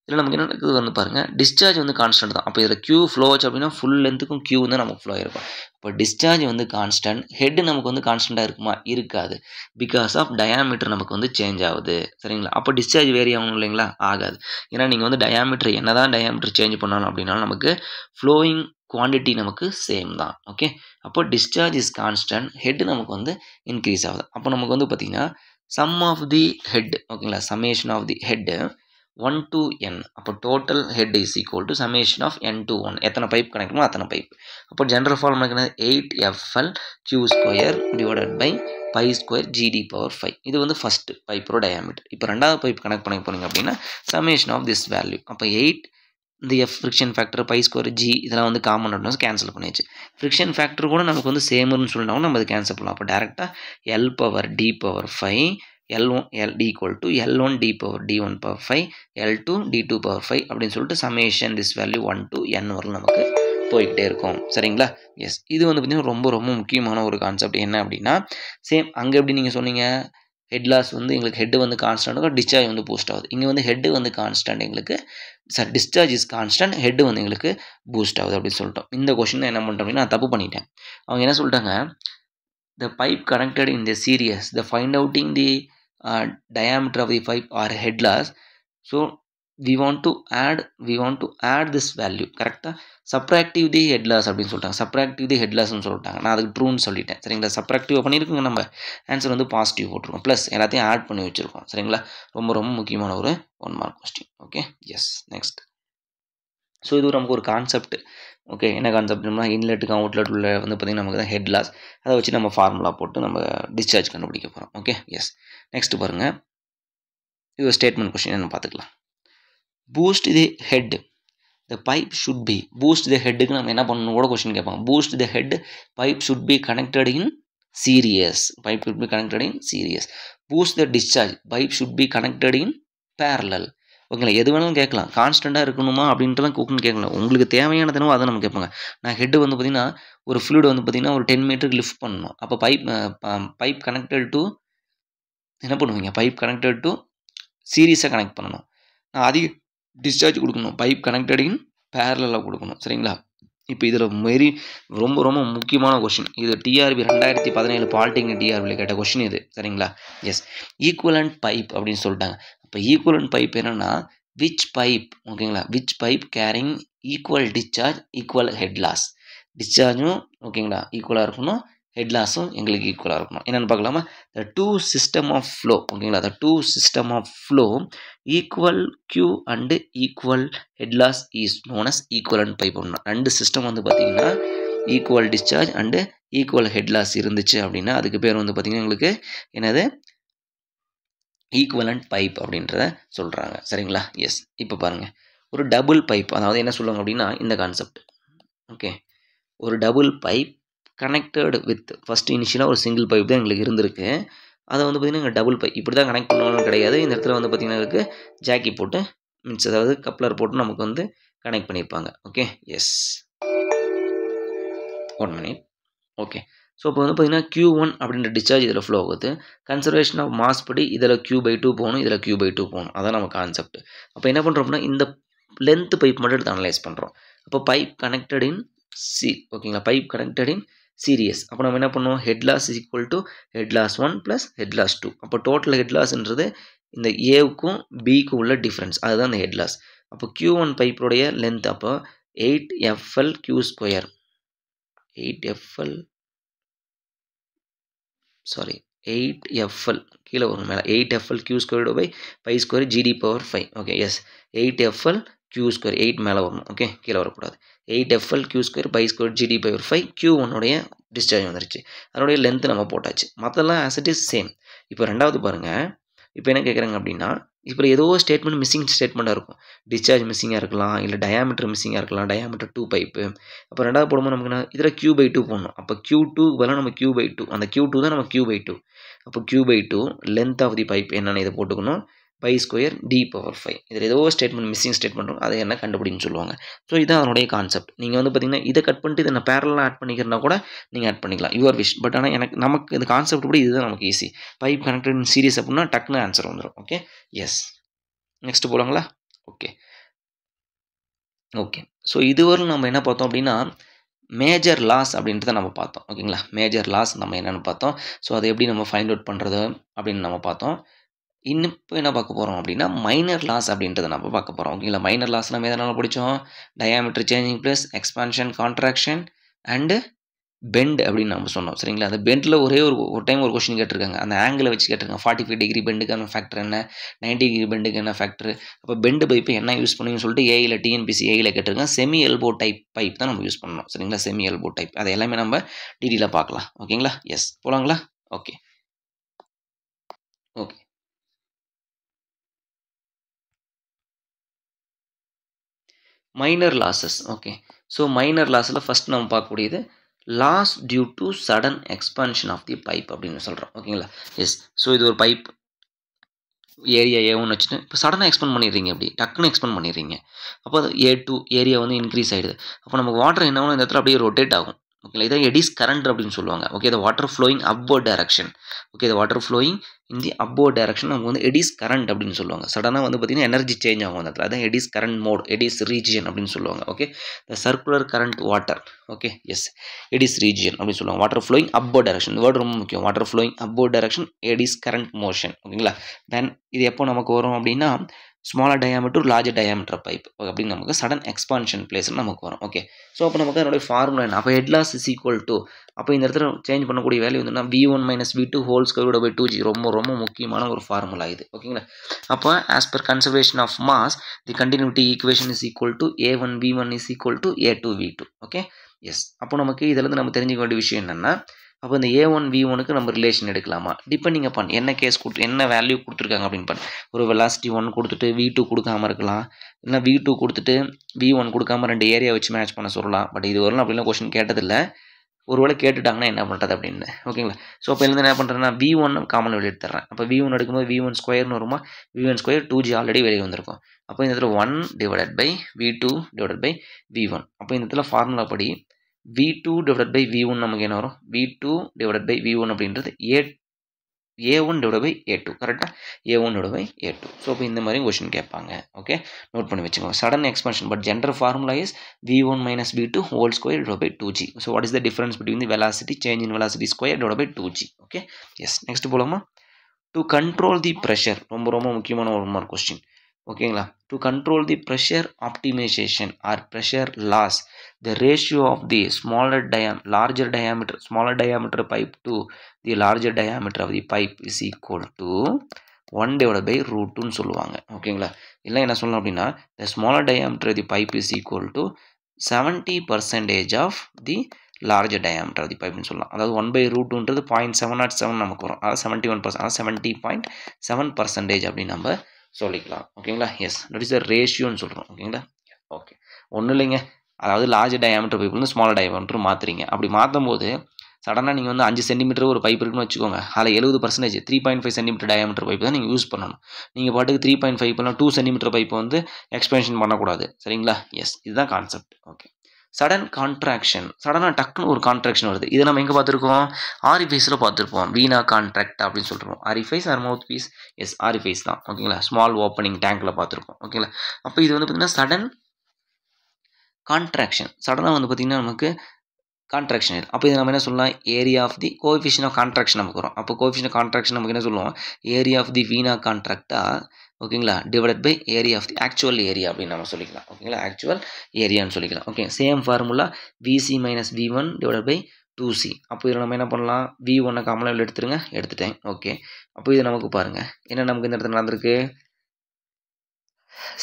இதில் நமக்கு என்ன நடக்குது வந்து பாருங்கள், டிஸ்சார்ஜ் வந்து கான்ஸ்டன்ட் தான். அப்போ இதில் கியூ ஃப்ளோ ஆச்சு அப்படின்னா ஃபுல் லென்த்துக்கும் கியூ வந்து நமக்கு ஃப்ளோ ஆகிருக்கும். இப்போ டிஸ்சார்ஜ் வந்து கான்ஸ்டன்ட், ஹெட் நமக்கு வந்து கான்ஸ்டண்ட்டாக இருக்குமா, இருக்காது, பிகாஸ் ஆஃப் டயாமீட்டர் நமக்கு வந்து சேஞ்ச் ஆகுது சரிங்களா. அப்போ டிஸ்சார்ஜ் வேரி ஆகணும் இல்லைங்களா, ஆகாது. ஏன்னா நீங்கள் வந்து டயாமீட்டர் என்ன தான் டயாமீட்டர் சேஞ்ச் பண்ணாலும் அப்படின்னாலும் நமக்கு ஃப்ளோயிங் குவான்டிட்டி நமக்கு சேம் தான். ஓகே அப்போ டிஸ்சார்ஜ் இஸ் கான்ஸ்டன்ட், ஹெட் நமக்கு வந்து இன்க்ரீஸ் ஆகுது. அப்போ நமக்கு வந்து பார்த்திங்கன்னா சம் ஆஃப் தி ஹெட் ஓகேங்களா, summation of the head 1 to n, அப்போ total head is equal to summation of n to 1, எத்தனை பைப் கனெக்ட் அத்தனை பைப். அப்போ ஜென்ரல் ஃபார்முலா என்ன, 8FL Q² divided by pi square GD power 5. இது வந்து ஃபஸ்ட்டு பைப்போட டயாமீட்டர். இப்போ ரெண்டாவது பைப் கனெக்ட் பண்ண போனீங்க அப்படின்னா சமேஷன் ஆஃப் திஸ் வேல்யூ. அப்போ 8 இந்த F friction factor pi square G இதெல்லாம் வந்து காமன் அப்படின்னா கேன்சல் பண்ணியாச்சு. ஃப்ரிக்ஷன் ஃபேக்டர் கூட நமக்கு வந்து சேம்னு சொல்லிட்டாங்கன்னா நம்ம அதை கேன்சல் பண்ணலாம். அப்போ டேரெக்டாக L power D power 5 L1 L equal to L1 D power D1 power 5 L2 D2 power 5 அப்படின்னு சொல்லிட்டு summation this value 1 to n வரலாம் நமக்கு போய்கிட்டே இருக்கும் சரிங்களா. எஸ் இது வந்து பார்த்திங்கன்னா ரொம்ப ரொம்ப முக்கியமான ஒரு கான்செப்ட். என்ன அப்படின்னா சேம் அங்கே எப்படி நீங்கள் சொன்னீங்க, ஹெட் லாஸ் வந்து எங்களுக்கு ஹெட் வந்து கான்ஸ்டன்ட், டிஸ்சார்ஜ் வந்து பூஸ்ட் ஆகுது. இங்கே வந்து ஹெட் வந்து கான்ஸ்டன்ட் எங்களுக்கு டிஸ்சார்ஜ் இஸ் கான்ஸ்டன்ட், ஹெட் வந்து எங்களுக்கு பூஸ்ட் ஆகுது அப்படின்னு சொல்லிட்டோம். இந்த கொஸ்டின் என்ன பண்ணிட்டோம் அப்படின்னா நான் தப்பு பண்ணிட்டேன். அவங்க என்ன சொல்லிட்டாங்க, the pipe connected in the series, the find outing the diameter of the pipe or head loss. So we want to add this value கரெக்டா, சப்ராக்டிவ் தி ஹெட் லாஸ் அப்படின்னு சொல்லிட்டாங்க. சப்ராக்டிவ் தி ஹெட் லாஸ்ன்னு சொல்லிட்டாங்க, நான் அதுக்கு ட்ரூன்னு சொல்லிட்டேன் சரிங்களா. சப்ராக்டிவ் பண்ணியிருக்கோங்க, நம்ம ஆன்சர் வந்து பாசிட்டிவ் போட்டிருக்கோம், ப்ளஸ் எல்லாத்தையும் ஆட் பண்ணி வச்சுருக்கோம் சரிங்களா. ரொம்ப ரொம்ப முக்கியமான ஒரு 1 mark question. Okay yes next. So இது நமக்கு ஒரு கான்செப்ட். ஓகே என்ன கான்செப்ட்னா இன்லெட்டுக்கு அவுட்லெட் உள்ள வந்து பார்த்திங்கன்னா நமக்கு தான் ஹெட் லாஸ், அதை வச்சு நம்ம ஃபார்முலா போட்டு நம்ம டிஸ்சார்ஜ் கண்டுபிடிக்க போகிறோம். ஓகே எஸ் நெக்ஸ்ட் பாருங்கள், இது ஒரு ஸ்டேட்மெண்ட் கொஸ்டின் என்ன பார்த்துக்கலாம். Boost the head the pipe should be, boost the ஹெட்டுக்கு நம்ம என்ன பண்ணணும் கூட கொஸ்டின் கேட்பாங்க. Boost the head pipe should be connected in series, pipe should be connected in series. Boost the discharge pipe should be connected in parallel. ஓகேங்களா, எது வேணாலும் கேட்கலாம், கான்ஸ்டண்ட்டாக இருக்கணுமா அப்படின்ட்டுலாம் கூக்குன்னு கேட்கலாம், உங்களுக்கு தேவையான தினமும் அதை நம்ம கேட்பாங்க. நான் ஹெட்டு வந்து பார்த்திங்கன்னா ஒரு ஃப்ளூயிட் வந்து பார்த்திங்கன்னா ஒரு 10 மீட்டருக்கு லிஃப்ட் பண்ணணும். அப்போ பைப் கனெக்டட் டு என்ன பண்ணுவீங்க, பைப் கனெக்டட் டு சீரியஸாக கனெக்ட் பண்ணணும். நான் அதிக டிஸ்சார்ஜ் கொடுக்கணும், பைப் கனெக்டட் இன் பேரலாக கொடுக்கணும் சரிங்களா. இப்போ இதில் மாரி ரொம்ப ரொம்ப முக்கியமான கொஷின் இது. டிஆர்பி 2017 பாலிடெக்னிக் டிஆர்பியில் கேட்ட கொஷின் இது சரிங்களா. எஸ் ஈக்குவலண்ட் பைப் அப்படின்னு சொல்லிட்டாங்க. இப்போ ஈக்குவலண்ட் பைப் என்னென்னா விச் பைப் ஓகேங்களா, which pipe carrying equal discharge equal head loss. டிஸ்சார்ஜும் ஓகேங்களா ஈக்குவலாக இருக்கணும், ஹெட் லாஸும் எங்களுக்கு ஈக்குவலாக இருக்கணும். என்னென்னு பார்க்கலாமா, the two system of flow ஓகேங்களா, the two system of flow equal Q and equal head loss is known as equivalent pipe. ரெண்டு சிஸ்டம் வந்து பார்த்திங்கன்னா equal discharge and equal head loss இருந்துச்சு அப்படின்னா அதுக்கு பேர் வந்து பார்த்திங்கன்னா எங்களுக்கு என்னது ஈக்குவலண்ட் பைப் அப்படின்றத சொல்கிறாங்க சரிங்களா. எஸ் இப்போ பாருங்கள், ஒரு டபுள் பைப், அதாவது என்ன சொல்லுவாங்க அப்படின்னா இந்த கான்செப்ட். ஓகே ஒரு double pipe connected with first இனிஷியலாக ஒரு சிங்கிள் பைப் தான் எங்களுக்கு இருந்திருக்கு. அதை வந்து பார்த்திங்கன்னா டபுள் பைப் இப்படி தான் கனெக்ட் பண்ணணும்னு கிடையாது. இந்த இடத்துல வந்து பார்த்திங்கன்னா அதுக்கு ஜாக்கி போட்டு மீன்ஸ் அதாவது கப்ளர் போட்டு நமக்கு வந்து கனெக்ட் பண்ணியிருப்பாங்க. Okay yes 1 minute. Okay so இப்போ வந்து பார்த்திங்கன்னா Q1 அப்படின்ற டிஸ்சார்ஜ் இதில் ஃப்ளோ ஆகுது. கன்சர்வேஷன் ஆஃப் மாஸ் படி இதில் Q/2 போகணும், இதில் Q/2 போகணும், அதான் நம்ம கான்செப்ட். அப்போ என்ன பண்ணுறோம் அப்படின்னா இந்த லென்த் பைப் மட்டும் எடுத்து அனலைஸ் பண்ணுறோம். அப்போ பைப் கனெக்டட் இன் சி ஓகேங்களா, பைப் கனெக்டட் இன் சீரியஸ். அப்போ நம்ம என்ன பண்ணுவோம், head loss is equal to head loss 1 plus head loss 2. அப்போ டோட்டல் ஹெட் லாஸ்ன்றது இந்த ஏவுக்கும் பிக்கும் உள்ள டிஃப்ரென்ஸ், அதுதான் இந்த ஹெட் லாஸ். அப்போ Q1 பைப்போடைய லென்த் அப்போ 8FL Q ஸ்கொயர் 8FL கீழே வரும் மேலே 8FL Q squared by pi square GD power 5. Okay yes 8FL Q square 8 மேலே வரணும். ஓகே கீழே வரக்கூடாது. 8FL Q square pi square GD power 5 Q1 உடைய டிஸ்சார்ஜ் வந்துருச்சு. அதனுடைய லென்த் நம்ம போட்டாச்சு. மற்றெல்லாம் ஆஸ் இட் இஸ் சேம். இப்போ ரெண்டாவது பாருங்கள், இப்போ என்ன கேட்குறாங்க அப்படின்னா, இப்போ ஏதோ ஸ்டேட்மெண்ட் மிஸ்ஸிங் ஸ்டேட்மெண்ட்டாக இருக்கும். டிஸ்சார்ஜ் மிஸ்ஸிங்காக இருக்கலாம், இல்லை டயாமீட்டர் மிஸ்ஸிங்காக இருக்கலாம், டயாமீட்டர் 2 பைப்பு. அப்போ ரெண்டாவது போடும்போது நமக்கு என்ன, இதில் Q/2 போடணும். அப்போ Q2 பதிலாக நம்ம Q/2, அந்த Q2 தான் நம்ம Q/2. அப்போ Q/2 length of the pipe என்னென்னு இதை போட்டுக்கணும், பை ஸ்கொயர் D பவர் 5. இதில் ஏதோ ஸ்டேட்மெண்ட் மிஸ்ஸிங் ஸ்டேட்மெண்ட் இருக்கும், அதை என்ன கண்டுபிடின்னு சொல்லுவாங்க. ஸோ இதுதான் அதனுடைய கான்செப்ட். நீங்கள் வந்து பார்த்தீங்கன்னா இதை கட் பண்ணிட்டு இதை நான் பேரலாக ஆட் பண்ணிக்கிறனா கூட நீங்கள் ஆட் பண்ணிக்கலாம், யுவர் விஷ். பட் ஆனால் நமக்கு இந்த கான்செப்ட் கூட இதுதான் நமக்கு easy. Pipe connected in series அப்படின்னா டக்குன்னு ஆன்சர் வந்துடும். ஓகே எஸ், நெக்ஸ்ட் போகலாங்களா? ஓகே ஸோ இதுவரை நம்ம என்ன பார்த்தோம் அப்படின்னா, மேஜர் லாஸ் அப்படின்றத நம்ம பார்த்தோம். ஓகேங்களா, மேஜர் லாஸ் நம்ம என்னென்னு பார்த்தோம். ஸோ அதை எப்படி நம்ம ஃபைண்ட் அவுட் பண்ணுறது அப்படின்னு நம்ம பார்த்தோம். இன்னும் இப்போ என்ன பார்க்க போகிறோம் அப்படின்னா, மைனர் லாஸ் அப்படின்றத நம்ம பார்க்க போகிறோம். ஓகேங்களா, மைனர் லாஸ் நம்ம எதனால் படித்தோம், diameter changing plus expansion contraction and bend அப்படின்னு நம்ம சொன்னோம். சரிங்களா, அந்த பெண்டில் ஒரு டைம் ஒரு கொஸ்டின் கேட்டிருக்காங்க, அந்த ஆங்கிளை வச்சு கேட்டிருக்காங்க. 45 டிகிரி பெண்டுக்கான ஃபேக்டர் என்ன, 90 டிகிரி பெண்டுக்கு என்ன ஃபேக்டர். அப்போ பெண்டு பைப்பு என்ன யூஸ் பண்ணுன்னு சொல்லிட்டு ஏயில் TNPSC ஏயில் கேட்டிருக்காங்க. செமி எல்போ டைப் பைப் தான் நம்ம யூஸ் பண்ணணும். சரிங்களா, செமி எல்போ டைப், அது எல்லாமே நம்ம டீட்டெயிலாக பார்க்கலாம். ஓகேங்களா, எஸ் போகலாங்களா? Okay minor losses. Okay so minor லாஸில் ஃபஸ்ட் நம்ம பார்க்கக்கூடியது loss due to sudden expansion of the pipe அப்படின்னு சொல்கிறோம். ஓகேங்களா, எஸ். ஸோ இது ஒரு பைப் ஏரியா A1 வச்சுட்டு இப்போ சடனாக எக்ஸ்பெண்ட் பண்ணிடுறீங்க, அப்படி டக்குன்னு எக்ஸ்பெண்ட் பண்ணிடுறீங்க. அப்போ அது A2 ஏரியா வந்து இன்க்ரீஸ் ஆகிடுது. அப்போ நமக்கு வாட்டர் என்ன ஆகும், இந்த இடத்துல அப்படியே ரொட்டேட் ஆகும். ஓகே, இதை எடிஸ் கரண்ட் அப்படின்னு சொல்லுவாங்க. Okay, the water flowing upward direction. Okay, the water flowing in the upward direction நமக்கு வந்து எடிஸ் கரண்ட் அப்படின்னு சொல்லுவாங்க. சடனாக வந்து பார்த்தீங்கன்னா எனர்ஜி சேஞ்ச் ஆகும் அந்த இடத்துல, அதான் eddies current mode, eddies region அப்படின்னு சொல்லுவாங்க. Okay, the circular current water. Okay yes, eddies region அப்படின்னு சொல்லுவாங்க. வாட்டர் ஃப்ளோயிங் upward direction, இந்த வேர்டு ரொம்ப முக்கியம். Water flowing upward direction, eddies current motion. ஓகேங்களா, தென் இது எப்போ நமக்கு வரும் அப்படின்னா, smaller diameter larger diameter pipe அப்படின்னு நமக்கு சடன் எக்ஸ்பான்ஷன் பிளேஸ்னு நமக்கு வரும். ஓகே, ஸோ அப்போ நமக்கு அதனுடைய ஃபார்முலா என்ன, அப்போ head loss is equal to, அப்போ இந்த இடத்துல சேஞ்ச் பண்ணக்கூடிய வேல்யூ வந்துன்னா V1 - V2 whole square by 2G. ரொம்ப ரொம்ப முக்கியமான ஒரு ஃபார்முலா இது. ஓகேங்களா, அப்போ as per conservation of mass the continuity equation is equal to A1 V1 is equal to A2 V2. Okay yes, அப்போ நமக்கு இதில் நம்ம தெரிஞ்சுக்க வேண்டிய விஷயம் என்னென்னா, அப்போ இந்த A1 V1க்கு நம்ம ரிலேஷன் எடுக்கலாமா, டிபெண்டிங் அப்பான் என்ன கேஸ் என்ன வேல்யூ கொடுத்துருக்காங்க அப்படின்னு பாருங்க. ஒரு வெலாசிட்டி 1 கொடுத்துட்டு V2 கொடுக்காம இருக்கலாம், இல்லை V2 கொடுத்துட்டு V1 கொடுக்காம 2 ஏரியா வச்சு மேட்ச் பண்ண சொல்லலாம். பட் இது வரலாம் அப்படிலாம் கொஸ்டின் கேட்டதில்லை. ஒருவேளை கேட்டுட்டாங்கன்னா என்ன பண்ணுறது அப்படின்னு. ஓகேங்களா, ஸோ அப்போ இருந்து என்ன பண்ணுறேன்னா V1 காமன் வெளியே எடுத்துறேன். அப்போ V1 எடுக்கும்போது V1 ஸ்கொயர்னு வருமா, V1 ஸ்கொயர் 2G ஆல்ரெடி வெளியே வந்திருக்கும். அப்போ இந்த இடத்துல 1 divided by V2 divided by V1. அப்போ இந்த இடத்துல ஃபார்முலா படி V2 டிவைடட் பை V1 நமக்கு என்ன வரும், V2 டிவைடட் பை V1 அப்படின்றது A1 டிவைட் பை A2. கரெக்டாக, A1 divide by A2. So இப்போ இந்த மாதிரி கொஸ்டின் கேட்பாங்க. ஓகே, நோட் பண்ணி வச்சுக்கோங்க. Sudden expansion, but general formula is V1 - V2 whole square divide by 2G. So what is the difference between the velocity change in velocity square divide by 2G. Okay yes, next போலாமா. டு கண்ட்ரோல் தி ப்ரெஷர், ரொம்ப ரொம்ப முக்கியமான ஒரு மார்க் கொஸ்டின். ஓகேங்களா, to control the pressure optimisation or pressure loss, the ratio of the larger diameter pipe to the larger diameter of the pipe is equal to 1 divided by √2 சொல்லுவாங்க. ஓகேங்களா, இல்லை என்ன சொல்லலாம் அப்படின்னா, the smaller diameter of the pipe is equal to 70% of the larger diameter of the pipe சொல்லலாம். அதாவது 1 by √2ன்றது 0.707 நமக்கு வரும். அதாவது 71%, அதாவது 70.7% அப்படின்னு நம்ம சொல்லிக்கலாம். ஓகேங்களா, எஸ், தட் இஸ் த ரேஷியோன்னு சொல்கிறோம். ஓகேங்களா, ஓகே, ஒன்றும் இல்லைங்க. அதாவது லார்ஜ் டயாமீட்டர் பைப் வந்து ஸ்மால் டயாமீட்டர் மாற்றுறீங்க. அப்படி மாற்றும் போது சடனாக நீங்கள் வந்து 5 சென்டிமீட்டர் ஒரு பைப் இருக்குன்னு வச்சுக்கோங்க, அதில் 70% 3.5 சென்டிமீட்டர் டயாமீட்டர் பைப் தான் நீங்கள் யூஸ் பண்ணணும். நீங்கள் பாட்டுக்கு 3.5 பண்ணலாம், 2 சென்டிமீட்டர் பைப் வந்து எக்ஸ்பென்ஷன் பண்ணக்கூடாது. சரிங்களா, எஸ், இதுதான் கான்செப்ட். ஓகே, சடன் கான்ட்ராக்ஷன், சடனாக டக்குன்னு ஒரு கான்ட்ராக்ஷன் வருது. இதை நம்ம எங்கே பார்த்துருக்கோம், ஆரிஃபைஸில் பார்த்துருப்போம். வீணா கான்ட்ராக்ட் அப்படின்னு சொல்லிருப்போம். ஆரிஃபைஸ் ஆர் மவுத் பீஸ், எஸ் ஆரிஃபைஸ் தான். ஓகேங்களா, ஸ்மால் ஓப்பனிங் டேங்கில் பார்த்துருப்போம். ஓகேங்களா, அப்போ இது வந்து பார்த்திங்கன்னா சடன் கான்ட்ராக்ஷன், சடனாக வந்து பார்த்திங்கன்னா நமக்கு கான்ட்ராக்ஷன் ஏரியா. அப்போ இது நம்ம என்ன சொல்லலாம், area of the coefficient of contraction நமக்கு வரும். அப்போ கோஎஃபிஷியன்ட் ஆஃப் கான்ட்ராக்ஷன் நமக்கு என்ன சொல்லுவோம், area of the vena contracta, ஓகேங்களா, divided by area of the actual area அப்படின்னு நம்ம சொல்லிக்கலாம். ஓகேங்களா, ஆக்சுவல் ஏரியான்னு சொல்லிக்கலாம். Okay, same formula VC minus V one divided by 2c. அப்போ இதில் நம்ம என்ன பண்ணலாம், v1 காமனாக எடுத்துருங்க, எடுத்துட்டேன். ஓகே, அப்போ இது நமக்கு பாருங்கள் என்ன நமக்கு இந்த இடத்துல நடந்திருக்கு,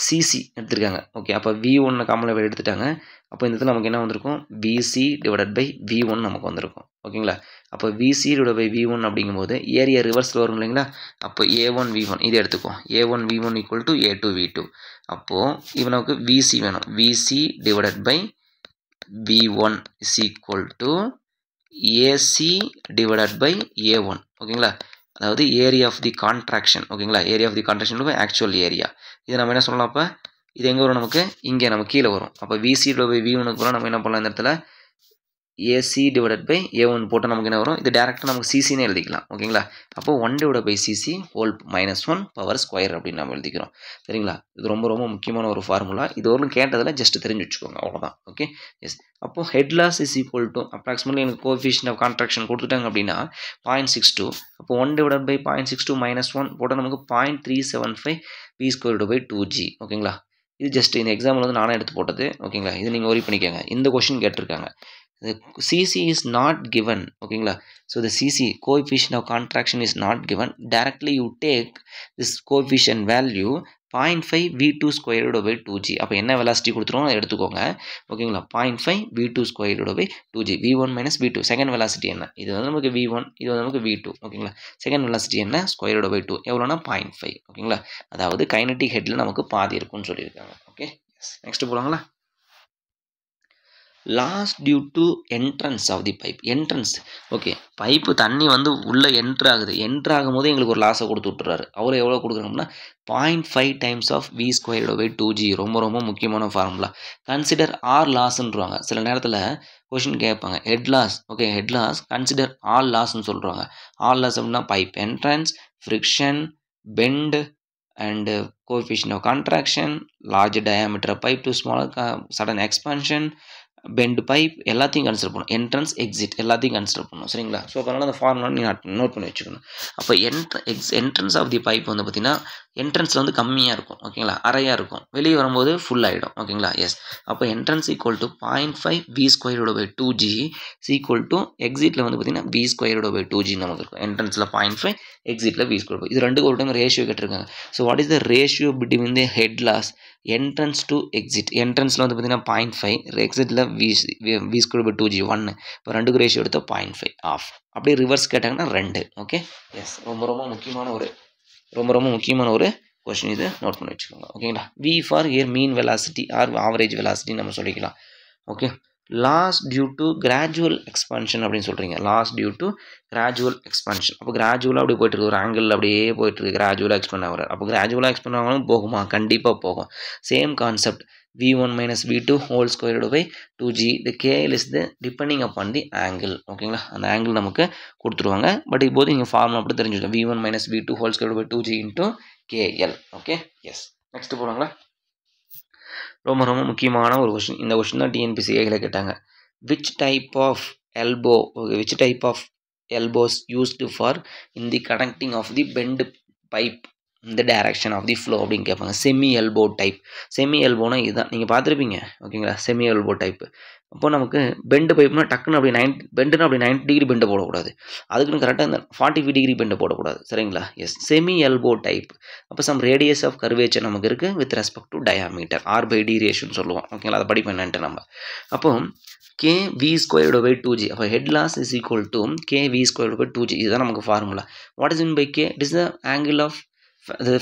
சிசி எடுத்திருக்காங்க. ஓகே, அப்போ v1 காமனாக எடுத்துட்டாங்க. அப்போ இந்த இடத்துல நமக்கு என்ன வந்திருக்கும், விசி டிவைடட் பை v1 நமக்கு வந்திருக்கும். ஓகேங்களா, அப்போ விசி டிவைட் பை v1 அப்படிங்கும்போது ஏரியா ரிவர்ஸில் வரும் இல்லைங்களா. அப்போ a1 v1 இது எடுத்துக்கும், a1 v1 equal to a2 v2. அப்போது இது நமக்கு விசி வேணும், VC divided by v1 is equal to AC divided by a1. ஓகேங்களா, அதாவது ஏரியா ஆஃப் தி கான்ட்ராக்ஷன். ஓகேங்களா, area of the contraction by actual area. இதை நம்ம என்ன சொல்லலாம், அப்போ இது எங்கே வரும், நமக்கு இங்கே நம்ம கீழே வரும். அப்போ விசி டிவைட் பை v1க்கு போனால் நம்ம என்ன பண்ணலாம், இந்த இடத்துல ஏசி டிவைடட் பை a1 போட்டால் நமக்கு என்ன வரும், இது டேரெக்டாக நமக்கு சிசின்னு எழுதிக்கலாம். ஓகேங்களா, அப்போ 1 divide by CC whole -1 power square அப்படின்னு நம்ம எழுதிக்கிறோம். சரிங்களா, இது ரொம்ப ரொம்ப முக்கியமான ஒரு ஃபார்முலா. இது ஒரு கேட்டதில் ஜஸ்ட் தெரிஞ்சு வச்சுக்கோங்க, அவ்வளோதான். Okay, yes. அப்போ head loss is equal to approximately எனக்கு கோஎஃபிஷியன்ட் ஆஃப் கான்ட்ராக்ஷன் கொடுத்துட்டாங்க அப்படின்னா 0.62. அப்போ 1 டிவைட் பை 0.62 -1 போட்டால் நமக்கு 0.375 p ஸ்கொயர்டு பை 2g. ஓகேங்களா, இது ஜஸ்ட் இந்த எக்ஸாம்பிள் வந்து நானே எடுத்து போட்டது. ஓகேங்களா, இது நீங்கள் ஒரி பண்ணிக்கோங்க. இந்த கொஸ்டின் கேட்டிருக்காங்க, the CC is not given. ஓகேங்களா, so the CC coefficient of contraction is not given. Directly you take this coefficient value 0.5 v2 squared by 2g. அப்போ என்ன வெலாசிட்டி கொடுத்துருவோம் அதை எடுத்துக்கோங்க. ஓகேங்களா, 0.5 v2 squared by 2g, v1 minus v2. Second velocity என்ன, இது வந்து நமக்கு v1, இது வந்து நமக்கு v2. ஓகேங்களா, செகண்ட் வெலாசிட்டி என்ன, ஸ்கொயர்டு பை 2 எவ்வளோனா 0.5. ஓகேங்களா, அதாவது கைனடிக் ஹெட்டில் நமக்கு பாதி இருக்கும்னு சொல்லியிருக்காங்க. ஓகே, நெக்ஸ்ட் போகலாங்களா. Loss due to entrance of the pipe. Entrance, okay, pipe தண்ணி வந்து உள்ளே என்ட்ரு ஆகுது, என்ட்ரு ஆகும்போது எங்களுக்கு ஒரு லாஸை கொடுத்து விட்டுறாரு. அவர் எவ்வளோ கொடுக்குறோம்னா 0.5 times of v squared by 2g. ரொம்ப ரொம்ப முக்கியமான ஃபார்முலா. Consider R லாஸ்ன்றாங்க. சில நேரத்தில் கொஷின் கேட்பாங்க head loss. Okay, head loss consider all லாஸ்ன்னு சொல்கிறாங்க. ஆல் லாஸ் அப்படின்னா pipe entrance, friction, bend and coefficient of contraction, large diameter pipe to small sudden expansion, bend pipe எல்லாத்தையும் கன்சிடர் பண்ணணும். என்ட்ரன்ஸ், எக்ஸிட் எல்லாத்தையும் கன்சிடர் பண்ணணும். சரிங்களா, ஸோ அதனால் அந்த ஃபார்முலா நீங்கள் நோட் பண்ணி வச்சுக்கணும். அப்போ என்ட்ரன்ஸ் ஆஃப் தி பைப் வந்து பார்த்திங்கன்னா என்ட்ரன்ஸில் வந்து கம்மியாக இருக்கும். ஓகேங்களா, அரையாக இருக்கும், வெளியே வரும்போது ஃபுல் ஆகிடும். ஓகேங்களா, எஸ். அப்போ entrance equal to 0.5 v squared by 2g equal to எக்ஸிட்டில் வந்து பார்த்திங்கன்னா v ஸ்கொயர்டு பை 2g நமக்கு இருக்கும். என்ட்ரன்ஸில் 0.5, எக்ஸிட்டில் v ஸ்கொயர் பை, இது ரெண்டுக்கு ஒரு டைம் ரேஷியோ கேட்டிருக்காங்க. So what is the ratio between the head loss entrance to exit. என்ட்ரன்ஸில் வந்து பார்த்திங்கன்னா 0.5, எக்ஸிட்டில் v ஸ்கொயர் பை 2g 1. இப்போ ரெண்டுக்கு ரேஷியோ எடுத்தால் 0.5 ஆஃப். அப்படியே ரிவர்ஸ் கேட்டாங்கன்னா 2. Okay, yes. ரொம்ப ரொம்ப முக்கியமான ஒரு கொஸ்டின், இது நோட் பண்ணி வச்சுக்கோங்க. ஓகேங்களா, V for here mean velocity or average velocity நம்ம சொல்லிக்கலாம். Okay, loss due to gradual expansion அப்படின்னு சொல்கிறீங்க. Loss due to gradual expansion. அப்போ கிராஜுவலாக அப்படி போயிட்டு இருக்கு, ஒரு ஆங்கிள் அப்படியே போயிட்டு இருக்கு, கிராஜுவலாக எக்ஸ்பெண்ட் ஆகிறார். அப்போ கிராஜுவலாக எக்ஸ்பெண்ட் ஆகணும் போகுமா, கண்டிப்பாக போகும். Same concept, v1 minus v2 whole squared by 2g. the kl is the depending upon the angle. ஓகேங்களா, அந்த ஆங்கிள் நமக்கு கொடுத்துருவாங்க. பட் இப்போது நீங்கள் ஃபார்முலா அப்படி தெரிஞ்சுக்கோங்க, v1 minus v2 whole squared by 2g into kl. Okay, yes. Next போகிறாங்களா. ரொம்ப ரொம்ப முக்கியமான ஒரு கொஸ்டின். இந்த கொஸ்டின் தான் டிஎன்பிசிஐயில் கேட்டாங்க. Which type of elbows used for in the connecting of the bend pipe இந்த டைரக்ஷன் ஆஃப் தி ஃப்ளோ அப்படின்னு கேட்பாங்க. Semi elbow type. செமி எல்போனா இதுதான் நீங்கள் பார்த்துருப்பீங்க. ஓகேங்களா, செமி எல்போ டைப்பு. அப்போ நமக்கு பெண்டு பைப்னா டக்குன்னு அப்படி 90 டிகிரி பெண்டை போடக்கூடாது, அதுக்குன்னு கரெக்டாக இந்த 45 டிகிரி பெண்டை போடக்கூடாது. சரிங்களா, எஸ். Semi elbow type. அப்போ சம் ரேடியஸ் ஆஃப் கர்வேச்சர் நமக்கு இருக்குது with respect to diameter, r/d ரேஷியோன்னு சொல்லுவோம். ஓகேங்களா, அதை படிப்பு என்னன்ட்டு நம்ம. அப்போ kv ஸ்கொயர்டு பை 2g. அப்போ head loss is equal to kv squared by 2g. இதுதான் நமக்கு formula. What is in by k? It is the angle of the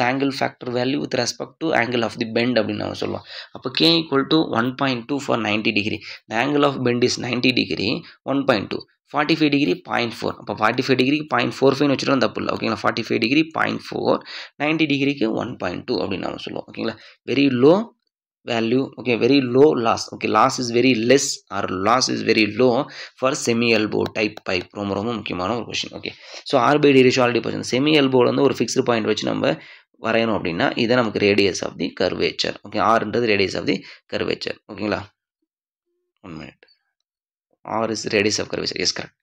angle factor value with respect to angle of the bend அப்படின்னு நம்ம சொல்லுவோம். அப்போ k equal to 1.2 for 90 degree. the angle of bend is 90 degree, 1.2. 45 degree 0.4. அப்போ 45 டிகிரிக்கு 0.45 வச்சுட்டோம், தப்பு இல்லை. ஓகேங்களா, 45 டிகிரி 0.4, 90 டிகிரிக்கு 1.2 அப்படின்னு நம்ம சொல்லுவோம். ஓகேங்களா, very low value. Okay, very low loss. Okay, loss is very less or loss is very low for semi elbow type pipe. ரொம்ப ரொம்ப முக்கியமான ஒரு question. Okay, so r/d ratio already பார்த்தோம். செமி எல்போவில் வந்து ஒரு ஃபிக்ஸ்டு பாயிண்ட் வச்சு நம்ம வரையணும் அப்படின்னா இதை நமக்கு radius of the curvature. Okay, ஆர்ன்றது ரேடியஸ் ஆஃப் தி கர்வேச்சர். ஓகேங்களா, 1 minute. R is the radius of curvature. Yes, correct.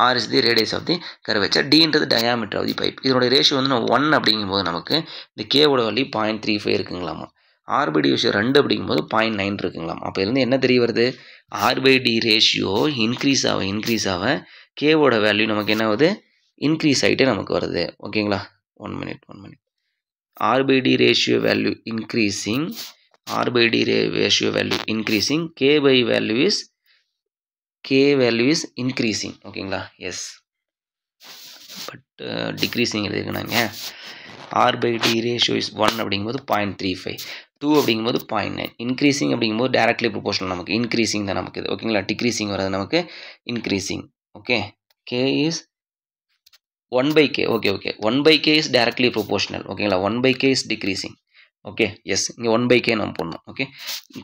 R is the radius of the curvature. D ன்றது diameter of the pipe. இதனுடைய ரேஷியோ வந்து 1 அப்படிங்கும்போது நமக்கு இந்த K ஓட value 0.35 இருக்குங்களாமா. R by D ratio 2 அப்படிங்கும்போது 0.9 இருக்குங்களாம். அப்போ இதுல என்ன தெரிய வருது? R by D ratio increase ஆக K ஓட வேல்யூ நமக்கு என்ன ஆகுது? இன்க்ரீஸ் ஆகிட்டே நமக்கு வருது. ஓகேங்களா? 1 minute. R by D ratio value increasing. R by D ratio value increasing. K value is increasing. ஓகேங்களா? Yes. But decreasing எழுதிருக்கேனாங்க. R by D ratio is 1 அப்படிங்கும்போது 0.35. 2 அப்படிங்கும்போது 0.9. increasing அப்படிங்கும்போது directly proportional நமக்கு increasing தான் நமக்கு இது. ஓகேங்களா? decreasing வராது நமக்கு increasing. Okay. K is 1 by K. Okay. 1 by K is directly proportional. ஓகேங்களா? 1 by K is decreasing. Okay. Yes. இங்கே 1 by K நம்ம போடணும். ஓகே.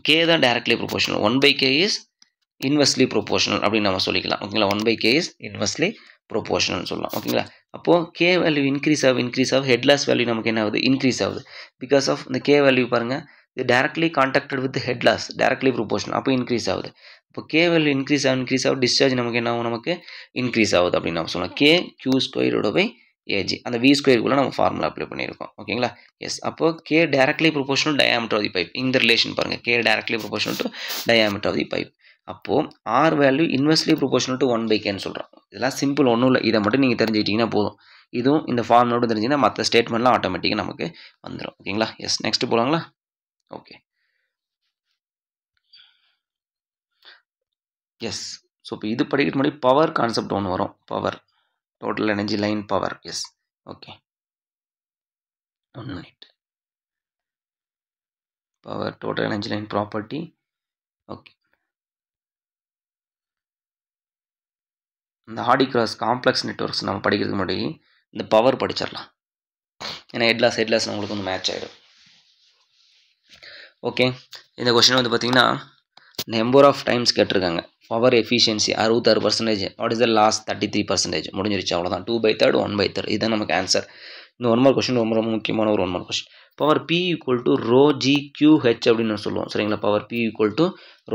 K தான் directly proportional. 1 by K is inversely proportional அப்படின்னு நம்ம சொல்லிக்கலாம். ஓகேங்களா? 1 by K is inversely proportional சொல்லலாம். ஓகேங்களா? அப்போ K வேல்யூ இன்க்ரீஸ் ஆக ஹெட் லாஸ் வேல்யூ நமக்கு என்ன ஆகுது? இன்க்ரீஸ் ஆகுது. பிகாஸ் ஆஃப் இந்த K வேல்யூ பாருங்க, இது directly contacted with the head loss, directly proportional. அப்போ இன்க்ரீஸ் ஆகுது. இப்போ K வேல்யூ இன்க்ரீஸ் ஆக டிஸ்சார்ஜ் நமக்கு என்ன ஆகும்? நமக்கு இன்க்ரீஸ் ஆகுது அப்படின்னு நம்ம சொல்லலாம். K Q ஸ்கொயரோட பை AG. அந்த V ஸ்கொயருக்குள்ள நம்ம ஃபார்முலா அப்ளை பண்ணியிருக்கோம். ஓகேங்களா? எஸ். அப்போ K directly proportional diameter of the pipe. இந்த ரிலேஷன் பாருங்க, K directly proportional to diameter of the pipe. அப்போ R value inversely proportional to 1 by Kன்னு சொல்கிறோம். இதெல்லாம் சிம்பிள், ஒன்றும் இல்லை. இதை மட்டும் நீங்கள் தெரிஞ்சுக்கிட்டீங்கன்னா போதும். இதுவும் இந்த ஃபார்முலோட தெரிஞ்சிங்கன்னா மற்ற ஸ்டேட்மெண்ட்லாம் ஆட்டோமேட்டிக்காக நமக்கு வந்துடும். ஓகேங்களா? எஸ். நெக்ஸ்ட் போகலாங்களா? ஓகே. எஸ். ஸோ இப்போ இது படிக்கிற முன்னாடி பவர் கான்செப்ட் ஒன்று வரும். Power, total energy line power. Yes. Okay. 1 minute. Power, total energy line property. Okay. இந்த ஹார்டி கிராஸ் காம்ப்ளெக்ஸ் நெட்வொர்க்ஸ் நம்ம படிக்கிறதுக்கு முன்னாடி இந்த பவர் படிச்சிடலாம். ஏன்னா ஹெட்லாஸ் உங்களுக்கு வந்து மேட்ச் ஆகிடும். ஓகே. இந்த கொஸ்டின் வந்து பார்த்தீங்கன்னா நம்பர் ஆஃப் டைம்ஸ் கேட்டிருக்காங்க. Power efficiency 66%. What is the loss? 33%. முடிஞ்சிருச்சு, அவ்வளோதான். 2/3 1/3. இதுதான் நமக்கு ஆன்சர். இந்த 1 மார்க் கொஸ்டின் ரொம்ப ரொம்ப முக்கியமான ஒரு 1 mark question. Power P = ρg/QH அப்படின்னு சொல்லுவோம். சரிங்களா? Power P =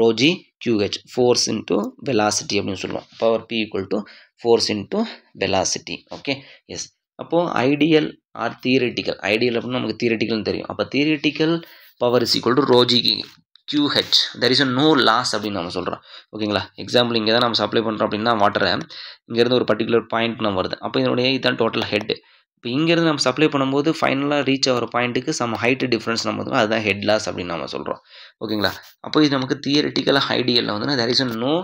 ρg/QH, force into velocity அப்படின்னு சொல்லுவோம். Power P = force into velocity. Okay. Yes. அப்போது ஐடியல் ஆர் தியரிட்டிக்கல். ஐடியல் அப்படின்னு நமக்கு தியரிட்டிக்கல்னு தெரியும். அப்போ theoretical power is equal to ρg/QH. There is no loss அப்படின்னு நம்ம சொல்கிறோம். ஓகேங்களா? எக்ஸாம்பிள் இங்கே தான் நம்ம சப்ளை பண்ணுறோம் அப்படின்னா வாட்டரை இங்கேருந்து ஒரு பர்டிகுலர் பாயிண்ட் நம்ம வருது. அப்போ இதனுடைய இதுதான் டோட்டல் ஹெட். இப்போ இங்கேருந்து நம்ம சப்ளை பண்ணும்போது ஃபைனலாக ரீச் ஆகிற பாயிண்ட்டுக்கு சம் ஹைட் டிஃப்ரென்ஸ் நம்ம வந்து அதுதான் ஹெட் லாஸ் அப்படின்னு நம்ம சொல்கிறோம். ஓகேங்களா? அப்போ இது நமக்கு தியரிட்டிக்கலாக ஐடியலில் வந்து தெர் இஸ் நோ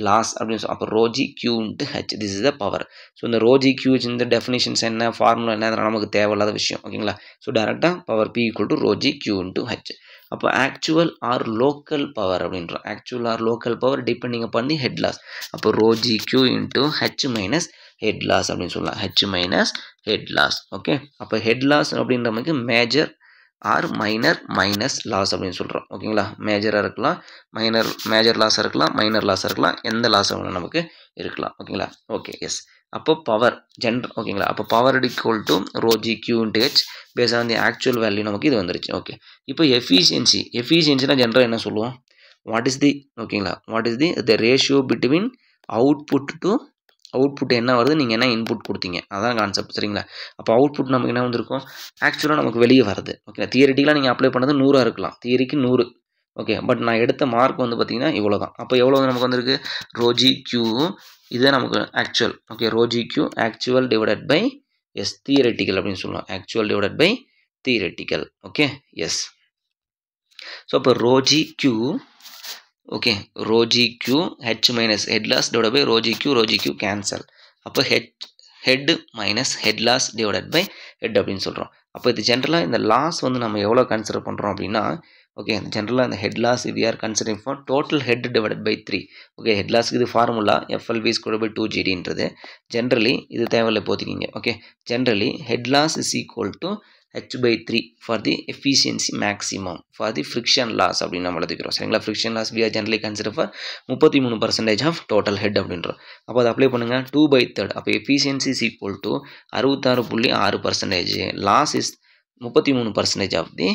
லாஸ் அப்படின்னு சொல்லி. அப்போ ρg/Q/H, this is the power. So இந்த ρg/QH இந்த டெஃபினேஷன்ஸ் என்ன, ஃபார்முலா என்ன, அதெல்லாம் நமக்கு தேவையில்லாத விஷயம். ஓகேங்களா? ஸோ டேரெக்டாக பவர் P = ρg/Q/H. அப்போ ஆக்சுவல் ஆர் லோக்கல் பவர் அப்படின்றோம். Actual or local power depending upon the head loss. அப்போ ρg/Q/H மைனஸ் ஹெட் லாஸ் அப்படின்னு சொல்லலாம். H minus head loss. Okay. அப்போ ஹெட் லாஸ் அப்படின்ற நமக்கு மேஜர் ஆர் மைனஸ் லாஸ் அப்படின்னு சொல்கிறோம். ஓகேங்களா? மேஜராக இருக்கலாம், மேஜர் லாஸாக இருக்கலாம், மைனர் லாஸாக இருக்கலாம், எந்த லாஸ் வேணாலும் நமக்கு இருக்கலாம். ஓகேங்களா? ஓகே. எஸ். அப்போ பவர் ஓகேங்களா? அப்போ power = ρg/Q/H base on the actual value நமக்கு இது வந்துருச்சு. ஓகே. இப்போ எஃபிஷியன்சினா ஜென்ரலாக என்ன சொல்லுவோம்? What is the ratio between output to output என்ன வருது, நீங்கள் என்ன இன்புட் கொடுத்தீங்க, அதான் கான்செப்ட். சரிங்களா? அப்போ அவுட்புட் நமக்கு என்ன வந்திருக்கும்? ஆக்சுவலாக நமக்கு வெளியே வருது. ஓகே. தியரிட்டிக்கலாக நீங்கள் அப்ளை பண்ணது 100 இருக்கலாம், தியரிக்கு 100. ஓகே. பட் நான் எடுத்த மார்க் வந்து பார்த்தீங்கன்னா இவ்வளோ தான். அப்போ எவ்வளோ நமக்கு வந்திருக்கு? ρg/Q, இதுதான் நமக்கு actual. Okay. ρg/Q actual divided by yes theoretical அப்படின்னு சொல்லலாம். Actual divided by theoretical. Okay. Yes. So அப்போ ρg/Q, okay, ρg/Q H minus head loss divide by ρg/Q cancel. அப்போ head minus head loss divided by head அப்படின்னு சொல்கிறோம். அப்போ இது ஜென்ரலாக இந்த லாஸ் வந்து நம்ம எவ்வளோ கன்சிடர் பண்ணுறோம் அப்படின்னா, ஓகே, ஜென்ரலாக இந்த head loss we are considering for total head divided by 3. Okay. Head லாஸ்க்கு இது ஃபார்முலா FLV²/2GDன்றது. ஜென்ரலி இது தேவையில்லை போத்திக்கிங்க. Okay. Generally head loss is equal to H/3 for the efficiency maximum for the friction loss அப்படின்னு நம்ம எழுதிக்கிறோம். சரிங்களா? Friction loss we are generally consider for 33% of total head அப்படின்றோம். அப்போ அதை அப்ளை பண்ணுங்கள். 2/3. அப்போ efficiency is equal to 66.6%. Loss is 33% of the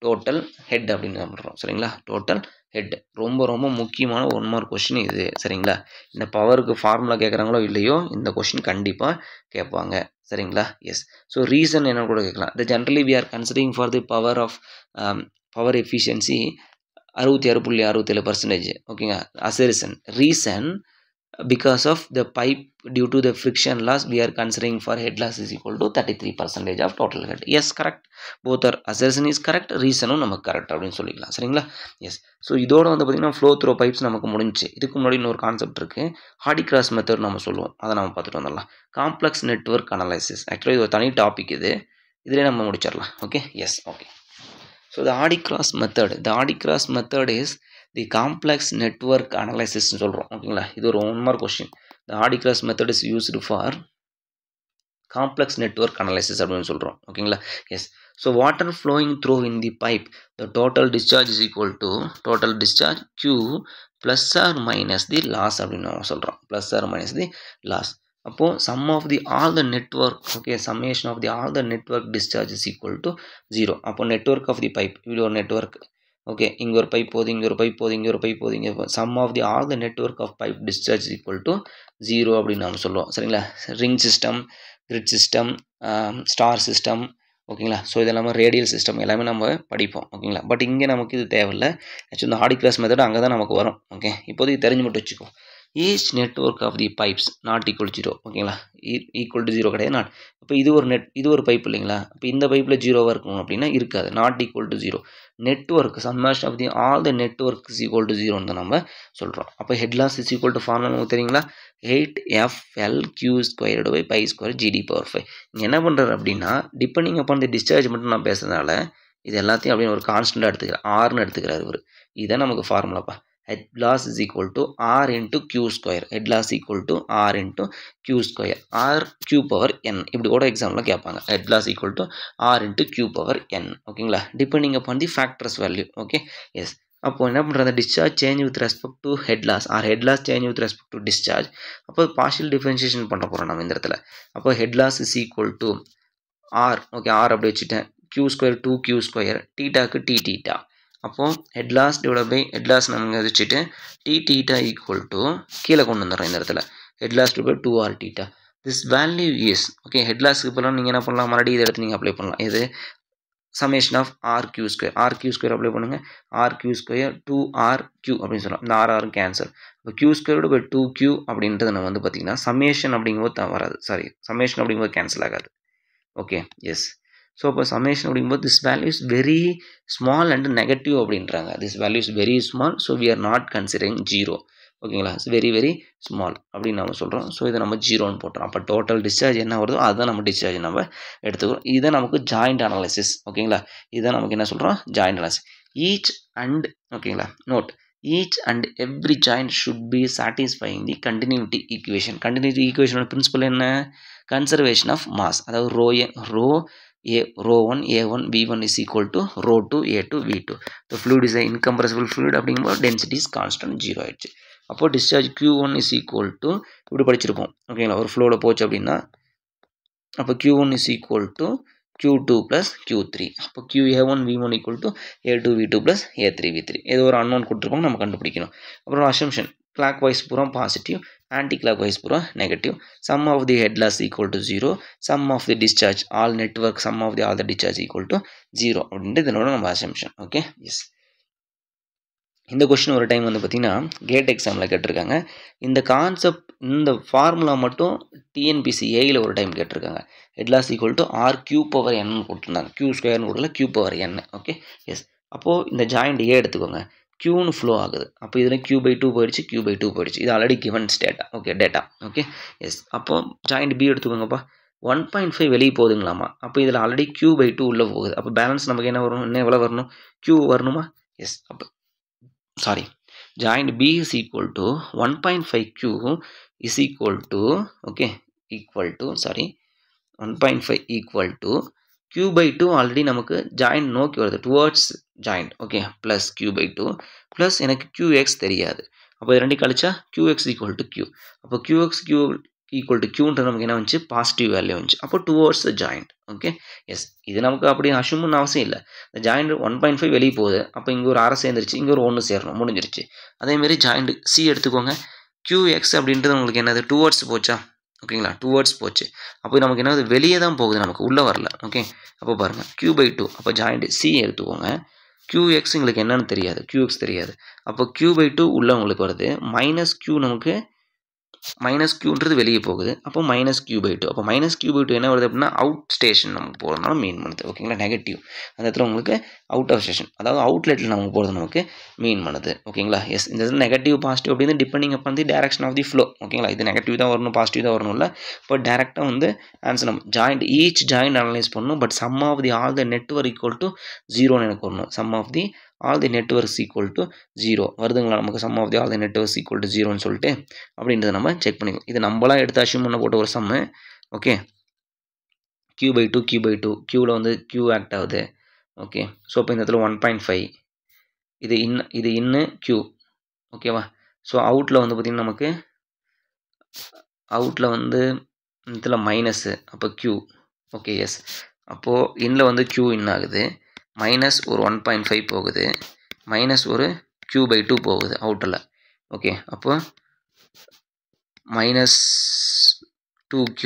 total head அப்படின்னு பண்ணுறோம் சரிங்களா. டோட்டல் ஹெட் ரொம்ப ரொம்ப முக்கியமான 1 மார்க் கொஸ்டின் இது சரிங்களா. இந்த பவருக்கு ஃபார்முலா கேட்குறாங்களோ இல்லையோ இந்த கொஸ்டின் கண்டிப்பாக கேட்பாங்க சரிங்களா. எஸ். ஸோ ரீசன் என்ன கூட கேட்கலாம். The generally we are considering for the power of power efficiency 66.67%. ஓகேங்க. Assertion reason because of the pipe due to the friction loss we are considering for head loss is equal to 33% of total head. Yes, correct. Both are assertion is correct, reason நமக்கு கரெக்ட் அப்படின்னு சொல்லிக்கலாம் சரிங்களா. எஸ். ஸோ இதோட வந்து பார்த்தீங்கன்னா ஃப்ளோ த்ரோ பைப்ஸ் நமக்கு முடிஞ்சு. இதுக்கு முன்னாடி இன்னொரு கான்செப்ட் இருக்குது, ஹார்டி கிராஸ் மெத்தட் நம்ம சொல்லுவோம், அதை நம்ம பார்த்துட்டு வந்துடலாம். காம்ப்ளெக்ஸ் நெட்வொர்க் அனலைசிஸ் ஆக்சுவலாக இது ஒரு தனி டாபிக், இதிலே நம்ம முடிச்சிடலாம். Okay. Yes. Okay. So the Hardy cross method is the complex network analysis சொல்கிறோம் ஓகேங்களா. இது ஒரு 1 mark question. the Hardy cross method is used for complex network analysis அப்படின்னு சொல்கிறோம் ஓகேங்களா. Yes. So water flowing through in the pipe, the total discharge is equal to total discharge Q plus or minus the loss அப்படின்னு நம்ம சொல்கிறோம். plus or minus the loss. அப்போது sum of the all the network, okay, summation of the all the network discharge is equal to 0. அப்போ network of the pipe, இது ஒரு network, ஓகே, இங்கே ஒரு பைப் போகுது, இங்கே ஒரு பைப் போகுது, இங்கே ஒரு பைப் போகுது, இங்கே sum of the all the network of pipe discharge is equal to 0 அப்படின்னு நம்ம சொல்லுவோம் சரிங்களா. Ring system, grid system, star system, ஓகேங்களா. ஸோ இதெல்லாமே ரேடியல் சிஸ்டம் எல்லாமே நம்ம படிப்போம் ஓகேங்களா. பட் இங்கே நமக்கு இது தேவையில்லை. ஆக்சுவலி இந்த ஹார்டி கிராஸ் மெத்தட் அங்கே தான் நமக்கு வரும். ஓகே. இப்போதைக்கு தெரிஞ்சு மட்டும் வச்சுக்கோ. Each network of the pipes not equal 0 ஓகேங்களா. ஈக்குவல் டு 0 கிடையாது. நாட். இப்போ இது ஒரு பைப் இல்லைங்களா. இப்போ இந்த பைப்பில் 0வாக இருக்கும் அப்படின்னா இருக்காது. Not equal to 0. Network summation of the all the network is equal to 0ன்னு தான் நம்ம சொல்கிறோம். அப்போ head loss is equal to formula நமக்கு தெரியுங்களா. 8FLQ² GD⁵. இங்கே என்ன பண்ணுறாரு அப்படின்னா டிபெண்டிங் அப்பான் தி டிஸ்சார்ஜ் மட்டும் நான் பேசுறதுனால இது எல்லாத்தையும் அப்படின்னு ஒரு கான்ஸ்டண்ட்டாக எடுத்துக்கிறேன், ஆர்னு எடுத்துக்கிறார் இவர். இதுதான் நமக்கு ஃபார்முலாப்பா. head loss is equal to R into Q². head loss equal to R into Q². R Q power N. இப்படி கூட எக்ஸாம்பிள் கேட்பாங்க. head loss equal to R into Q power N. ஓகேங்களா. Depending upon the factors value. Okay. Yes. அப்போ என்ன பண்ணுறது, discharge change with respect to head loss or head loss change with respect to discharge. அப்போ பார்ஷியல் டிஃபரன்ஷியேஷன் பண்ண போகிறோம் நம்ம இந்த இடத்துல. அப்போ head loss is equal to R. Okay. R அப்படி வச்சுட்டேன். Q² 2Q², டீட்டாக்கு டி டீட்டா. அப்போது head loss divide by head loss நம்ம வச்சுட்டு டி டீட்டா ஈக்குவல் டு கீழே கொண்டு வந்துடுறோம் இந்த இடத்துல. Head loss divide by 2R theta. This value is okay. Head லாஸ்க்கு இப்போலாம் நீங்கள் என்ன பண்ணலாம், மறுபடியும் இதை எடுத்து நீங்கள் அப்ளை பண்ணலாம். இது summation of RQ². RQ² apply பண்ணுங்கள். RQ² 2RQ அப்படின்னு சொல்லலாம். இந்த RR கேன்சல். இப்போ Q² பை 2Q அப்படின்றது நம்ம வந்து பார்த்திங்கன்னா சமேஷன் அப்படிங்கும்போது வராது. சாரி, சமேஷன் அப்படிங்கும்போது கேன்சல் ஆகாது. ஓகே. எஸ். ஸோ இப்போ சமேஷன் அப்படிங்கும்போது this value is very small and negative அப்படின்றாங்க. This value is very small. So we are not considering 0. ஓகேங்களா. இட்ஸ் வெரி வெரி ஸ்மால் அப்படின்னு நம்ம சொல்கிறோம். ஸோ இதை நம்ம 0ன்னு போட்டுறோம். அப்போ டோட்டல் டிஸ்சார்ஜ் என்ன வருதோ அதுதான் நம்ம டிஸ்சார்ஜ் நம்ம எடுத்துக்கிறோம். இதை நமக்கு ஜாயிண்ட் அனாலிசிஸ். ஓகேங்களா. இதை நமக்கு என்ன சொல்கிறோம், ஜாயிண்ட் அனாலிசிஸ். ஈச் அண்ட் ஓகேங்களா, note, each and every joint should be satisfying the continuity equation. continuity equation principle என்ன, conservation of mass. அதாவது rho1 A1 B1 is equal to rho2 A2 V2. the fluid is an incompressible fluid அப்படிங்கும்போது density is constant 0 ஆயிடுச்சு. அப்போ discharge Q1 is equal to இப்படி படிச்சிருப்போம் ஓகேங்களா. ஒரு ஃப்ளோவில் போச்சு அப்படின்னா அப்போ Q1 is equal to Q2 plus Q3. அப்போ QA1 V1 equal to A2 V2 plus A3 V3. ஏதோ ஒரு அன்னோன் கொடுத்துருப்பாங்க, நம்ம கண்டுபிடிக்கணும். அப்புறம் அசம்ஷன் கிளாக் வைஸ் பூரா பாசிட்டிவ், ஆன்டி கிளாக் வைஸ் பூரா negative. Sum of the head loss equal to 0, sum of the discharge all network sum of the all the discharge equal to 0 அப்படின்ட்டு இதனோட நம்ம அசம்ஷன். ஓகே. எஸ். இந்த கொஸ்டின் ஒரு டைம் வந்து பார்த்திங்கன்னா கேட் எக்ஸாமில் கேட்டிருக்காங்க. இந்த கான்செப்ட் இந்த ஃபார்முலா மட்டும் டிஎன்பிசி ஏயில் ஒரு டைம் கேட்டிருக்காங்க. Head loss equal to R³ போட்டிருந்தாங்க. Q² கொடுக்கல, Q⁴. ஓகே. எஸ். அப்போது இந்த ஜாயிண்ட் ஏ எடுத்துக்கோங்க. Qன்னு ஃப்ளோ ஆகுது. அப்போ இதில் Q/2 போயிடுச்சு, Q/2 போயிடுச்சு. இது already givens data. Okay, data. Okay. Yes. அப்போது ஜாயிண்ட் பி எடுத்துக்கோங்கப்பா. 1.5 வெளியே போகுதுங்களாமா. அப்போ இதில் ஆல்ரெடி Q/2 உள்ளே போகுது. அப்போ பேலன்ஸ் நமக்கு என்ன வரும், இன்னும் எவ்வளோ வரணும், Q வரணுமா. எஸ். அப்போ sorry, joint B is equal to 1.5Q is equal to okay equal to sorry 1.5 equal to Q/2 already நமக்கு joint நோக்கி வருது, towards joint. Okay. Plus Q/2 plus எனக்கு QX தெரியாது. அப்போ இது ரெண்டு கழிச்சா QX equal to Q. அப்போ QX ஈக்குவல் டு க்யூன்றது நமக்கு என்ன வந்துச்சு பாசிட்டிவ் வேல்யூ வந்துச்சு. அப்போ டுவோர்ட்ஸ் த ஜாயிண்ட். ஓகே எஸ், இது நமக்கு அப்படி அஷ்யூம்னு அவசியம் இல்லை. இந்த ஜாயிண்ட் 1.5 வெளியே போகுது, அப்போ இங்கே ஒரு அரை சேர்ந்துருச்சு, இங்கே ஒரு 1 சேரணும், முடிஞ்சிருச்சு. அதேமாரி ஜாயிண்ட் சி எடுத்துக்கோங்க. QX அப்படின்றது உங்களுக்கு என்னது டுவோர்ட்ஸ் போச்சா? ஓகேங்களா, டுவோர்ட்ஸ் போச்சு. அப்போ நமக்கு என்னது வெளியே தான் போகுது, நமக்கு உள்ளே வரல. ஓகே, அப்போ பாருங்கள் Q/2. அப்போ ஜாயிண்ட் சி எடுத்துக்கோங்க. QX உங்களுக்கு என்னன்னு தெரியாது, QX தெரியாது. அப்போ Q/2 உள்ளே உங்களுக்கு வருது. -Q நமக்கு -Qன்றது வெளியே போகுது. அப்போ -Q/2. அப்போ -Q/2 என்ன வருது அப்படின்னா அவுட் ஸ்டேஷன் நமக்கு போகிறதுனால மீன் பண்ணுது. ஓகேங்களா, நெகட்டிவ். அந்த இடத்துல உங்களுக்கு அவுட் ஆஃப் ஸ்டேஷன், அதாவது அவுட்லெட்டில் நமக்கு போகிறது நமக்கு மீன் பண்ணுது. ஓகேங்களா, எஸ். இந்த இடத்துல நெகட்டிவ் பாசிட்டிவ் அப்படின்னு depending upon the direction of the flow. ஓகேங்களா, இது நெகட்டிவ் தான் வரணும், பாசிட்டிவ் தான் வரணும் இல்லை. இப்போ டேரெக்டாக வந்து ஆன்சர் நம்ம ஜாயிண்ட் ஈச் ஜாயிண்ட் அனலைஸ் பண்ணணும். But sum of the all the network equal to 0ன்னு எனக்கு வரணும். Sum of the all the networks equal to 0 வருதுங்களா நமக்கு? Sum of the all the networks equal to 0ன்னு சொல்லிட்டு அப்படின்றத நம்ம செக் பண்ணிக்கலாம். இது நம்மளாம் எடுத்து அஷ்யூம் பண்ண போட்ட ஒரு சம்மு. ஓகே, Q/2 க்யூவில் வந்து Q ஆக்ட் ஆகுது. ஓகே, ஸோ இப்போ இந்த இடத்துல 1.5 இது இன்னு Q. ஓகேவா, ஸோ அவுட்டில் வந்து பார்த்திங்கன்னா நமக்கு அவுட்டில் வந்து இதில் மைனஸு, அப்போ Q. ஓகே எஸ், அப்போது இன்னில் வந்து Q இன் ஆகுது, மைனஸ் ஒரு 1.5 போகுது, மைனஸ் ஒரு Q/2 போகுது அவுட்டில். ஓகே, அப்போ -2Q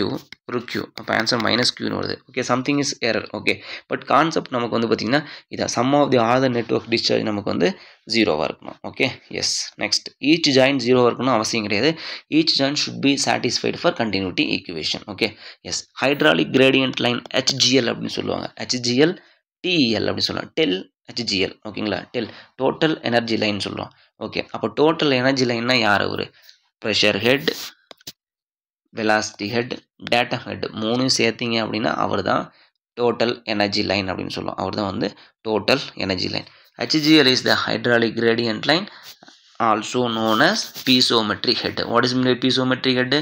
ஒரு Q, அப்போ ஆன்சர் -Qன்னு வருது. Okay, something is error. Okay, but concept நமக்கு வந்து பார்த்திங்கன்னா இதான் sum of the all the network discharge நமக்கு வந்து 0வாக இருக்கணும். Okay yes. Next, each joint 0 இருக்கணும் அவசியம் கிடையாது. Each joint should be satisfied for continuity equation. Okay yes. Hydraulic gradient line HGL அப்படின்னு சொல்லுவாங்க. HGL TEL அப்படின்னு சொல்லுவாங்க. TEL HGL. ஓகேங்களா, டெல் டோட்டல் எனர்ஜி லைன் சொல்லுவோம். ஓகே, அப்போ டோட்டல் எனர்ஜி லைன்னா யார்? ஒரு pressure head, velocity head, data head, 3 சேர்த்திங்க அப்படின்னா அவர் தான் டோட்டல் எனர்ஜி லைன் அப்படின்னு சொல்லுவோம். அவர் தான் வந்து total energy line. HGL is the hydraulic gradient line, also known as piezometric head. What is meant by piezometric head?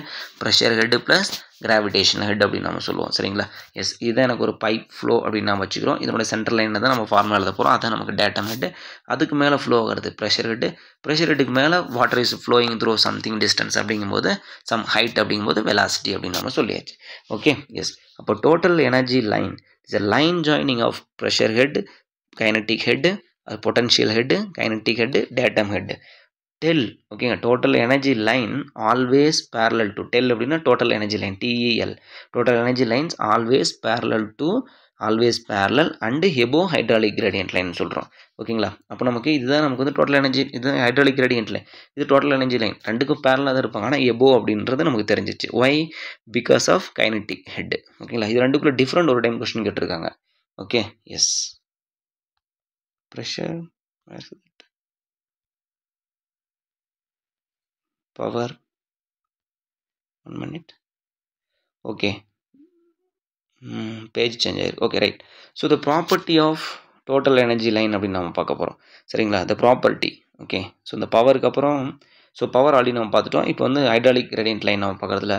Pressure head plus gravitational head அப்படின்னு நம்ம சொல்லுவோம். சரிங்களா, எஸ். இதுதான் எனக்கு ஒரு பைப் ஃப்ளோ அப்படின்னு நம்ம வச்சுக்கிறோம். இதனோட சென்ட்ரல் லைனில் தான் நம்ம ஃபார்முலா எழுத போகிறோம். அதான் நமக்கு டேட்டம் ஹெட். அதுக்கு மேலே ஃப்ளோ ஆகிறது ப்ரெஷர் ஹெட். ப்ரெஷர் ஹெட்டுக்கு மேலே water is flowing through something distance அப்படிங்கும்போது சம் ஹைட் அப்படிங்கும்போது வெலாசிட்டி அப்படின்னு நம்ம சொல்லியாச்சு. Okay yes. அப்போ total energy line is a line joining of pressure head, kinetic head, potential head, kinetic head, datum head. TEL. ஓகேங்க, total energy line always parallel to TEL அப்படின்னா total energy line TEL. Total energy lines always parallel and above hydraulic gradient line சொல்கிறோம். ஓகேங்களா, அப்போ நமக்கு இதுதான் நமக்கு வந்து டோட்டல் எனர்ஜி, இது ஹைட்ராலிக் கிரேடியன்ட் லைன், இது டோட்டல் எனர்ஜி லைன். ரெண்டுக்கும் பேரலாக தான் இருப்பாங்க. ஆனால் எபோ அப்படின்றது நமக்கு தெரிஞ்சிச்சு. Why? Because of kinetic head. ஓகேங்களா, இது ரெண்டுக்குள்ள டிஃப்ரெண்ட் ஒரு டைம் கொஸ்டின் கேட்டிருக்காங்க. Okay yes. Pressure, power, 1 minute. Okay, page change ஆயிருக்கு. Okay right. So the property of total energy line அப்படின்னு நம்ம பார்க்க போகிறோம். சரிங்களா, த ப்ராப்பர்ட்டி. ஓகே, ஸோ இந்த பவருக்கு அப்புறம் ஸோ பவர் ஆல்ரெடி நம்ம பார்த்துட்டோம். இப்போ வந்து ஹைட்ராலிக் கிரேடியன்ட் லைன் நம்ம பார்க்குறதுல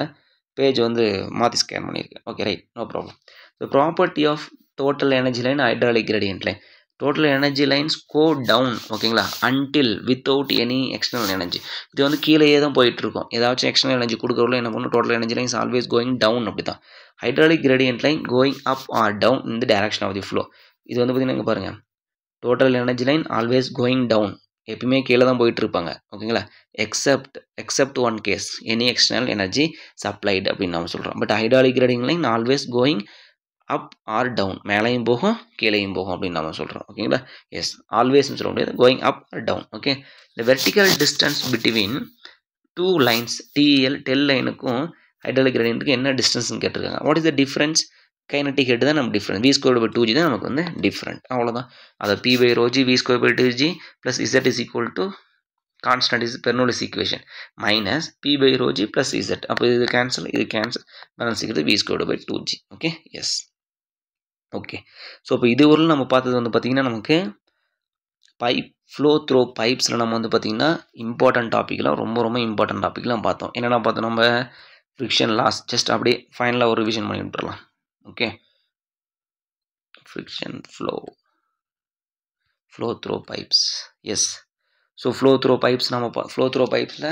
பேஜ் வந்து மாற்றி ஸ்கேன் பண்ணியிருக்கேன். Okay right, no problem. The property of total energy line hydraulic gradient line. Total energy lines go down. ஓகேங்களா, until without any external energy. இது வந்து கீழேயே தான் போயிட்டுருக்கோம். ஏதாச்சும் எக்ஸ்டர்னல் எனர்ஜி கொடுக்குறதுல என்ன பண்ணும்? Total energy lines always going down. அப்படி தான் hydraulic gradient line going up or down in the direction of the flow. இது வந்து பார்த்தீங்கன்னா இங்கே பாருங்கள், total energy line always going down, எப்பயுமே கீழே தான் போயிட்டு இருப்பாங்க. ஓகேங்களா, except one case, any external energy supplied அப்படின்னு நம்ம சொல்கிறோம். But hydraulic gradient line always going up or down, மேலேயும் போகும் கீழேயும் போகும் அப்படின்னு நம்ம சொல்கிறோம். ஓகேங்களா, எஸ். ஆல்வேஸ்ன்னு சொல்ல முடியாது, going up or down. Okay, the vertical distance between two lines TEL, TEL லைனுக்கும் ஹைட்ராலிக் கிரேடியன்ட்டுக்கு என்ன டிஸ்டன்ஸ்னு கேட்டிருக்காங்க. What is the difference? Kinetic head தான் நம்ம டிஃப்ரெண்ட், v²/2g தான் நமக்கு வந்து டிஃப்ரெண்ட். அவ்வளோதான். அதை p/ρg v²/2g plus z is equal to constant is Bernoulli's equation minus p/ρg plus z. அப்போ இது கேன்சல் பேலன்ஸ் இருக்கிறது v²/2g. Okay yes. Okay, so இப்போ இது ஒரு நம்ம பார்த்தது வந்து பார்த்திங்கன்னா நமக்கு பைப் ஃப்ளோ த்ரோ பைப்ஸில் நம்ம வந்து பார்த்திங்கன்னா இம்பார்ட்டன்ட் டாப்பிக்லாம் ரொம்ப இம்பார்ட்டன்ட் டாப்பிக்லாம் பார்த்தோம். என்னென்ன பார்த்தோம்? நம்ம ஃப்ரிக்ஷன் லாஸ் ஜஸ்ட் அப்படியே ஃபைனலாக ஒரு ரிவிஷன் பண்ணி விட்டுறலாம். Okay, friction flow through pipes. Yes. So flow through pipes நம்ம ஃப்ளோ த்ரோ பைப்ஸில்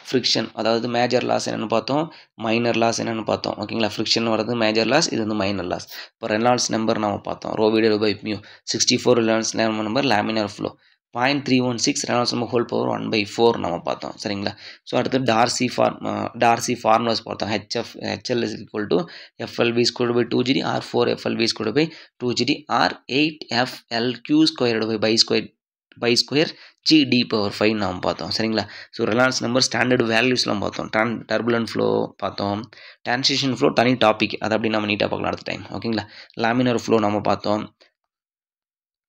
ஃப்ரிக்ஷன் அதாவது மேஜர் லாஸ் என்னென்னு பார்த்தோம், மைனர் லாஸ் என்னென்னு பார்த்தோம். ஓகேங்களா, ஃப்ரிக்ஷன் வரது மேஜர் லாஸ், இது வந்து மைனர் லாஸ். இப்போ ரெனால்ட்ஸ் நம்பர் நம்ம பார்த்தோம், rho V divided by mu. 64 Reynolds number laminar flow. 0.316 Reynolds number whole power 1/4 நம்ம பார்த்தோம். சரிங்களா. ஸோ அடுத்து டார்சி ஃபார்முலாஸ் பார்த்தோம். HL is equal to FLV squared by 2GD or 4FLV squared by 2GD or 8FLQ squared by square GD power 5 நாம் பார்த்தோம். சரிங்களா. ஸோ ரெனால்ட்ஸ் நம்பர் ஸ்டாண்டர்ட் வேல்யூஸ்லாம் பார்த்தோம். டர்புலன்ட் ஃப்ளோ பார்த்தோம். டிரான்சிஷன் ஃப்ளோ தனி டாபிக், அதை அப்படி நம்ம நீட்டாக பார்க்கலாம் அடுத்த டைம். ஓகேங்களா. லேமினார் ஃப்ளோ நம்ம பார்த்தோம்.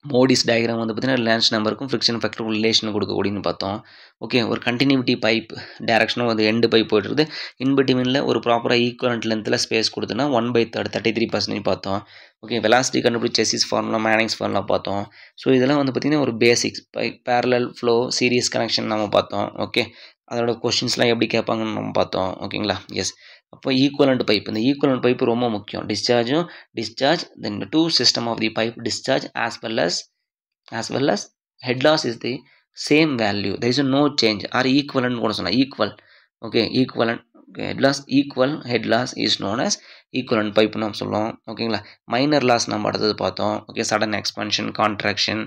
மோடிஸ் டயக்ராம் வந்து பார்த்தீங்கன்னா ரிலான்ஸ் நம்பருக்கும் ஃப்ரிக்ஷன் ஃபேக்டருக்கும் ரிலேஷன் கொடுக்கக்கூடியன்னு பார்த்தோம். ஓகே, ஒரு கண்டினியூட்டி பைப் டேரக்ஷனும் வந்து எண்டு பைப் போய்ட்டுருது. இன்பிட்வீனில் ஒரு ப்ராப்பராக ஈக்குவலண்ட் லென்த்தில் ஸ்பேஸ் கொடுத்துன்னா 1/3 33% பார்த்தோம். ஓகே, வெலாசிட்டி கண்டுபிடிச்ச செசிஸ் ஃபார்முலா, மேனிங்ஸ் ஃபார்முலா பார்த்தோம். ஸோ இதெல்லாம் வந்து பார்த்திங்கன்னா ஒரு basics parallel flow serious connection நம்ம பார்த்தோம். ஓகே, அதோட கொஷின்ஸ்லாம் எப்படி கேட்பாங்கன்னு நம்ம பார்த்தோம். ஓகேங்களா. எஸ், அப்போ ஈக்குவலண்ட் பைப், இந்த ஈக்குவலண்ட் பைப் ரொம்ப முக்கியம். Discharge then two system of the pipe discharge as well as head loss is the same value, there is no change or equivalent கூட சொல்லலாம். equivalent head loss is known as equivalent pipe நம்ம சொல்லுவோம். ஓகேங்களா. மைனர் லாஸ் நம்ம அடுத்தது பார்த்தோம். Okay, sudden expansion, contraction.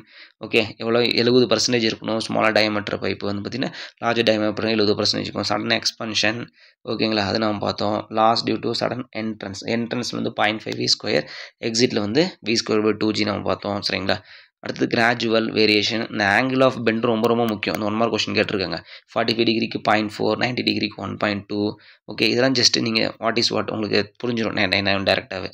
Okay, எவ்வளோ 70% இருக்கணும் ஸ்மாலர் டயமீட்டர் பைப் வந்து பார்த்திங்கன்னா, லார்ஜர் டயமீட்டர் 70% இருக்கும். சடன் எக்ஸ்பான்ஷன், ஓகேங்களா, அது நம்ம பார்த்தோம். Loss due to sudden entrance வந்து 0.5 V², எக்ஸிட்டில் வந்து V²/2G நம்ம பார்த்தோம். சரிங்களா. அடுத்தது கிராஜுவல் வேரியேஷன். இந்த ஆங்கிள் ஆஃப் பெண்ட் ரொம்ப ரொம்ப முக்கியம். அந்த 1 மார்க் கொஸ்டின் கேட்டிருக்காங்க. 45 டிகிரிக்கு 0.4, 90 டிகிரிக்கு 1.2. ஓகே, இதெல்லாம் ஜஸ்ட் நீங்கள் வாட் இஸ் வாட் உங்களுக்கு புரிஞ்சிடும் டேரெக்டாகவே.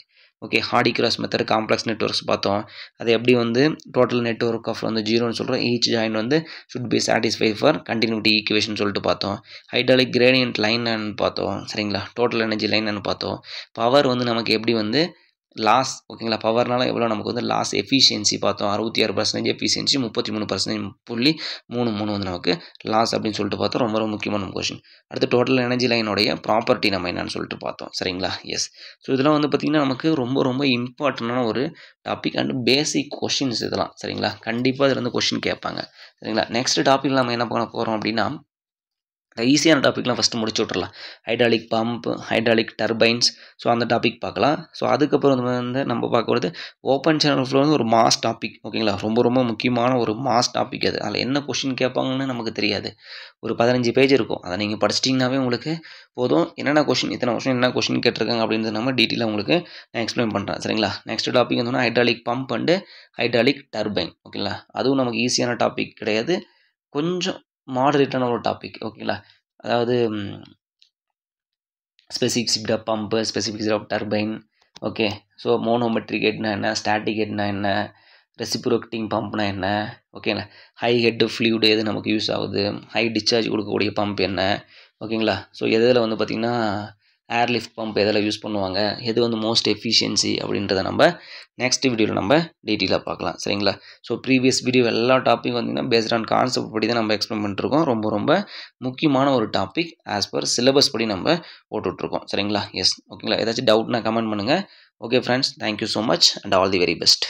Okay, Hardy Cross method, complex networks பார்த்தோம். அது எப்படி வந்து டோட்டல் நெட்ஒர்க் ஆஃப் வந்து 0ன்னு சொல்கிறோம். ஈச் ஜாயின் வந்து should be satisfy for continuity equation சொல்லிட்டு பார்த்தோம். ஹைட்ராலிக் கிரேடியன்ட் லைன்னு பார்த்தோம். சரிங்களா. டோட்டல் எனர்ஜி லைன்னு பார்த்தோம். பவர் வந்து நமக்கு எப்படி வந்து லாஸ், ஓகேங்களா, பவர்னால எவ்வளோ நமக்கு வந்து லாஸ் எஃபிஷியன்சி பார்த்தோம். 66% எஃபிஷியன்சி, 33.33 வந்து நமக்கு லாஸ் அப்படின்னு சொல்லிட்டு பார்த்தோம். ரொம்ப ரொம்ப முக்கியமான கொஸ்டின். அடுத்து டோட்டல் எனர்ஜி லைனுடைய ப்ராப்பர்ட்டி நம்ம என்னன்னு சொல்லிட்டு பார்த்தோம். சரிங்களா. எஸ், ஸோ இதெல்லாம் வந்து பார்த்திங்கன்னா நமக்கு ரொம்ப ரொம்ப இம்பார்ட்டண்டான ஒரு டாபிக் அண்ட் பேசிக் கொஷின்ஸ் இதெல்லாம். சரிங்களா. கண்டிப்பாக இதில் வந்து கொஷின் கேட்பாங்க. சரிங்களா. நெக்ஸ்ட் டாபிக் நம்ம என்ன பண்ண போகிறோம் அப்படின்னா, ஈஸியான டாபிக்லாம் ஃபஸ்ட்டு முடிச்சு விட்றலாம். Hydraulic pump, hydraulic turbines, so அந்த டாபிக் பார்க்கலாம். ஸோ அதுக்கப்புறம் வந்து நம்ம பார்க்குறது ஓப்பன் சேனல் ஃப்ளோ வந்து ஒரு மாஸ் டாபிக். ஓகேங்களா. ரொம்ப ரொம்ப முக்கியமான ஒரு மாஸ் டாபிக் அது. அதில் என்ன கொஷின் கேட்பாங்கன்னு நமக்கு தெரியாது. ஒரு 15 பேஜ் இருக்கும். அதை நீங்கள் படிச்சிட்டிங்கனாவே உங்களுக்கு போதும். என்னென்ன கொஷின், இத்தனை வருஷம் என்ன கொஷின் கேட்டிருக்காங்க அப்படின்றது நம்ம டீட்டெயிலாக உங்களுக்கு நான் எக்ஸ்பிளைன் பண்ணுறேன். சரிங்களா. நெக்ஸ்ட் டாபிக் வந்து hydraulic pump and hydraulic turbine. ஓகேங்களா. அதுவும் நமக்கு ஈஸியான டாபிக் கிடையாது, கொஞ்சம் மாடரேட்டான ஒரு டாபிக். ஓகேங்களா. அதாவது specifics of pump, specifics of turbine. Okay, so manometric ஹெட்னா என்ன, ஸ்டாட்டிக் ஹெட்னா என்ன, ரெசிப்ரோகேட்டிங் பம்ப்னா என்ன, ஓகேங்களா, ஹை ஹெட் ஃப்ளூயிட் எது நமக்கு யூஸ் ஆகுது, ஹை டிஸ்சார்ஜ் கொடுக்கக்கூடிய பம்ப் என்ன, ஓகேங்களா. ஸோ எதில் வந்து பார்த்திங்கன்னா ஏர்லிஃப்ட் பம்ப் எதில் யூஸ் பண்ணுவாங்க, எது வந்து மோஸ்ட் எஃபிஷியன்சி அப்படின்றத நம்ம நெக்ஸ்ட் வீடியோவில் நம்ம டீட்டெயிலாக பார்க்கலாம். சரிங்களா. ஸோ ப்ரீவியஸ் வீடியோ எல்லா டாப்பிக்கும் பார்த்திங்கன்னா பேஸ்ட் ஆன் கான்செப்ட் படி தான் நம்ம எக்ஸ்பிளைன் பண்ணிட்டுருக்கோம். ரொம்ப ரொம்ப முக்கியமான ஒரு டாபிக், ஆஸ் பர் சிலபஸ் படி நம்ம போட்டுட்ருக்கோம். சரிங்களா. எஸ், ஓகேங்களா. ஏதாச்சும் டவுட்னா கமெண்ட் பண்ணுங்கள். Okay friends, thank you so much and all the very best.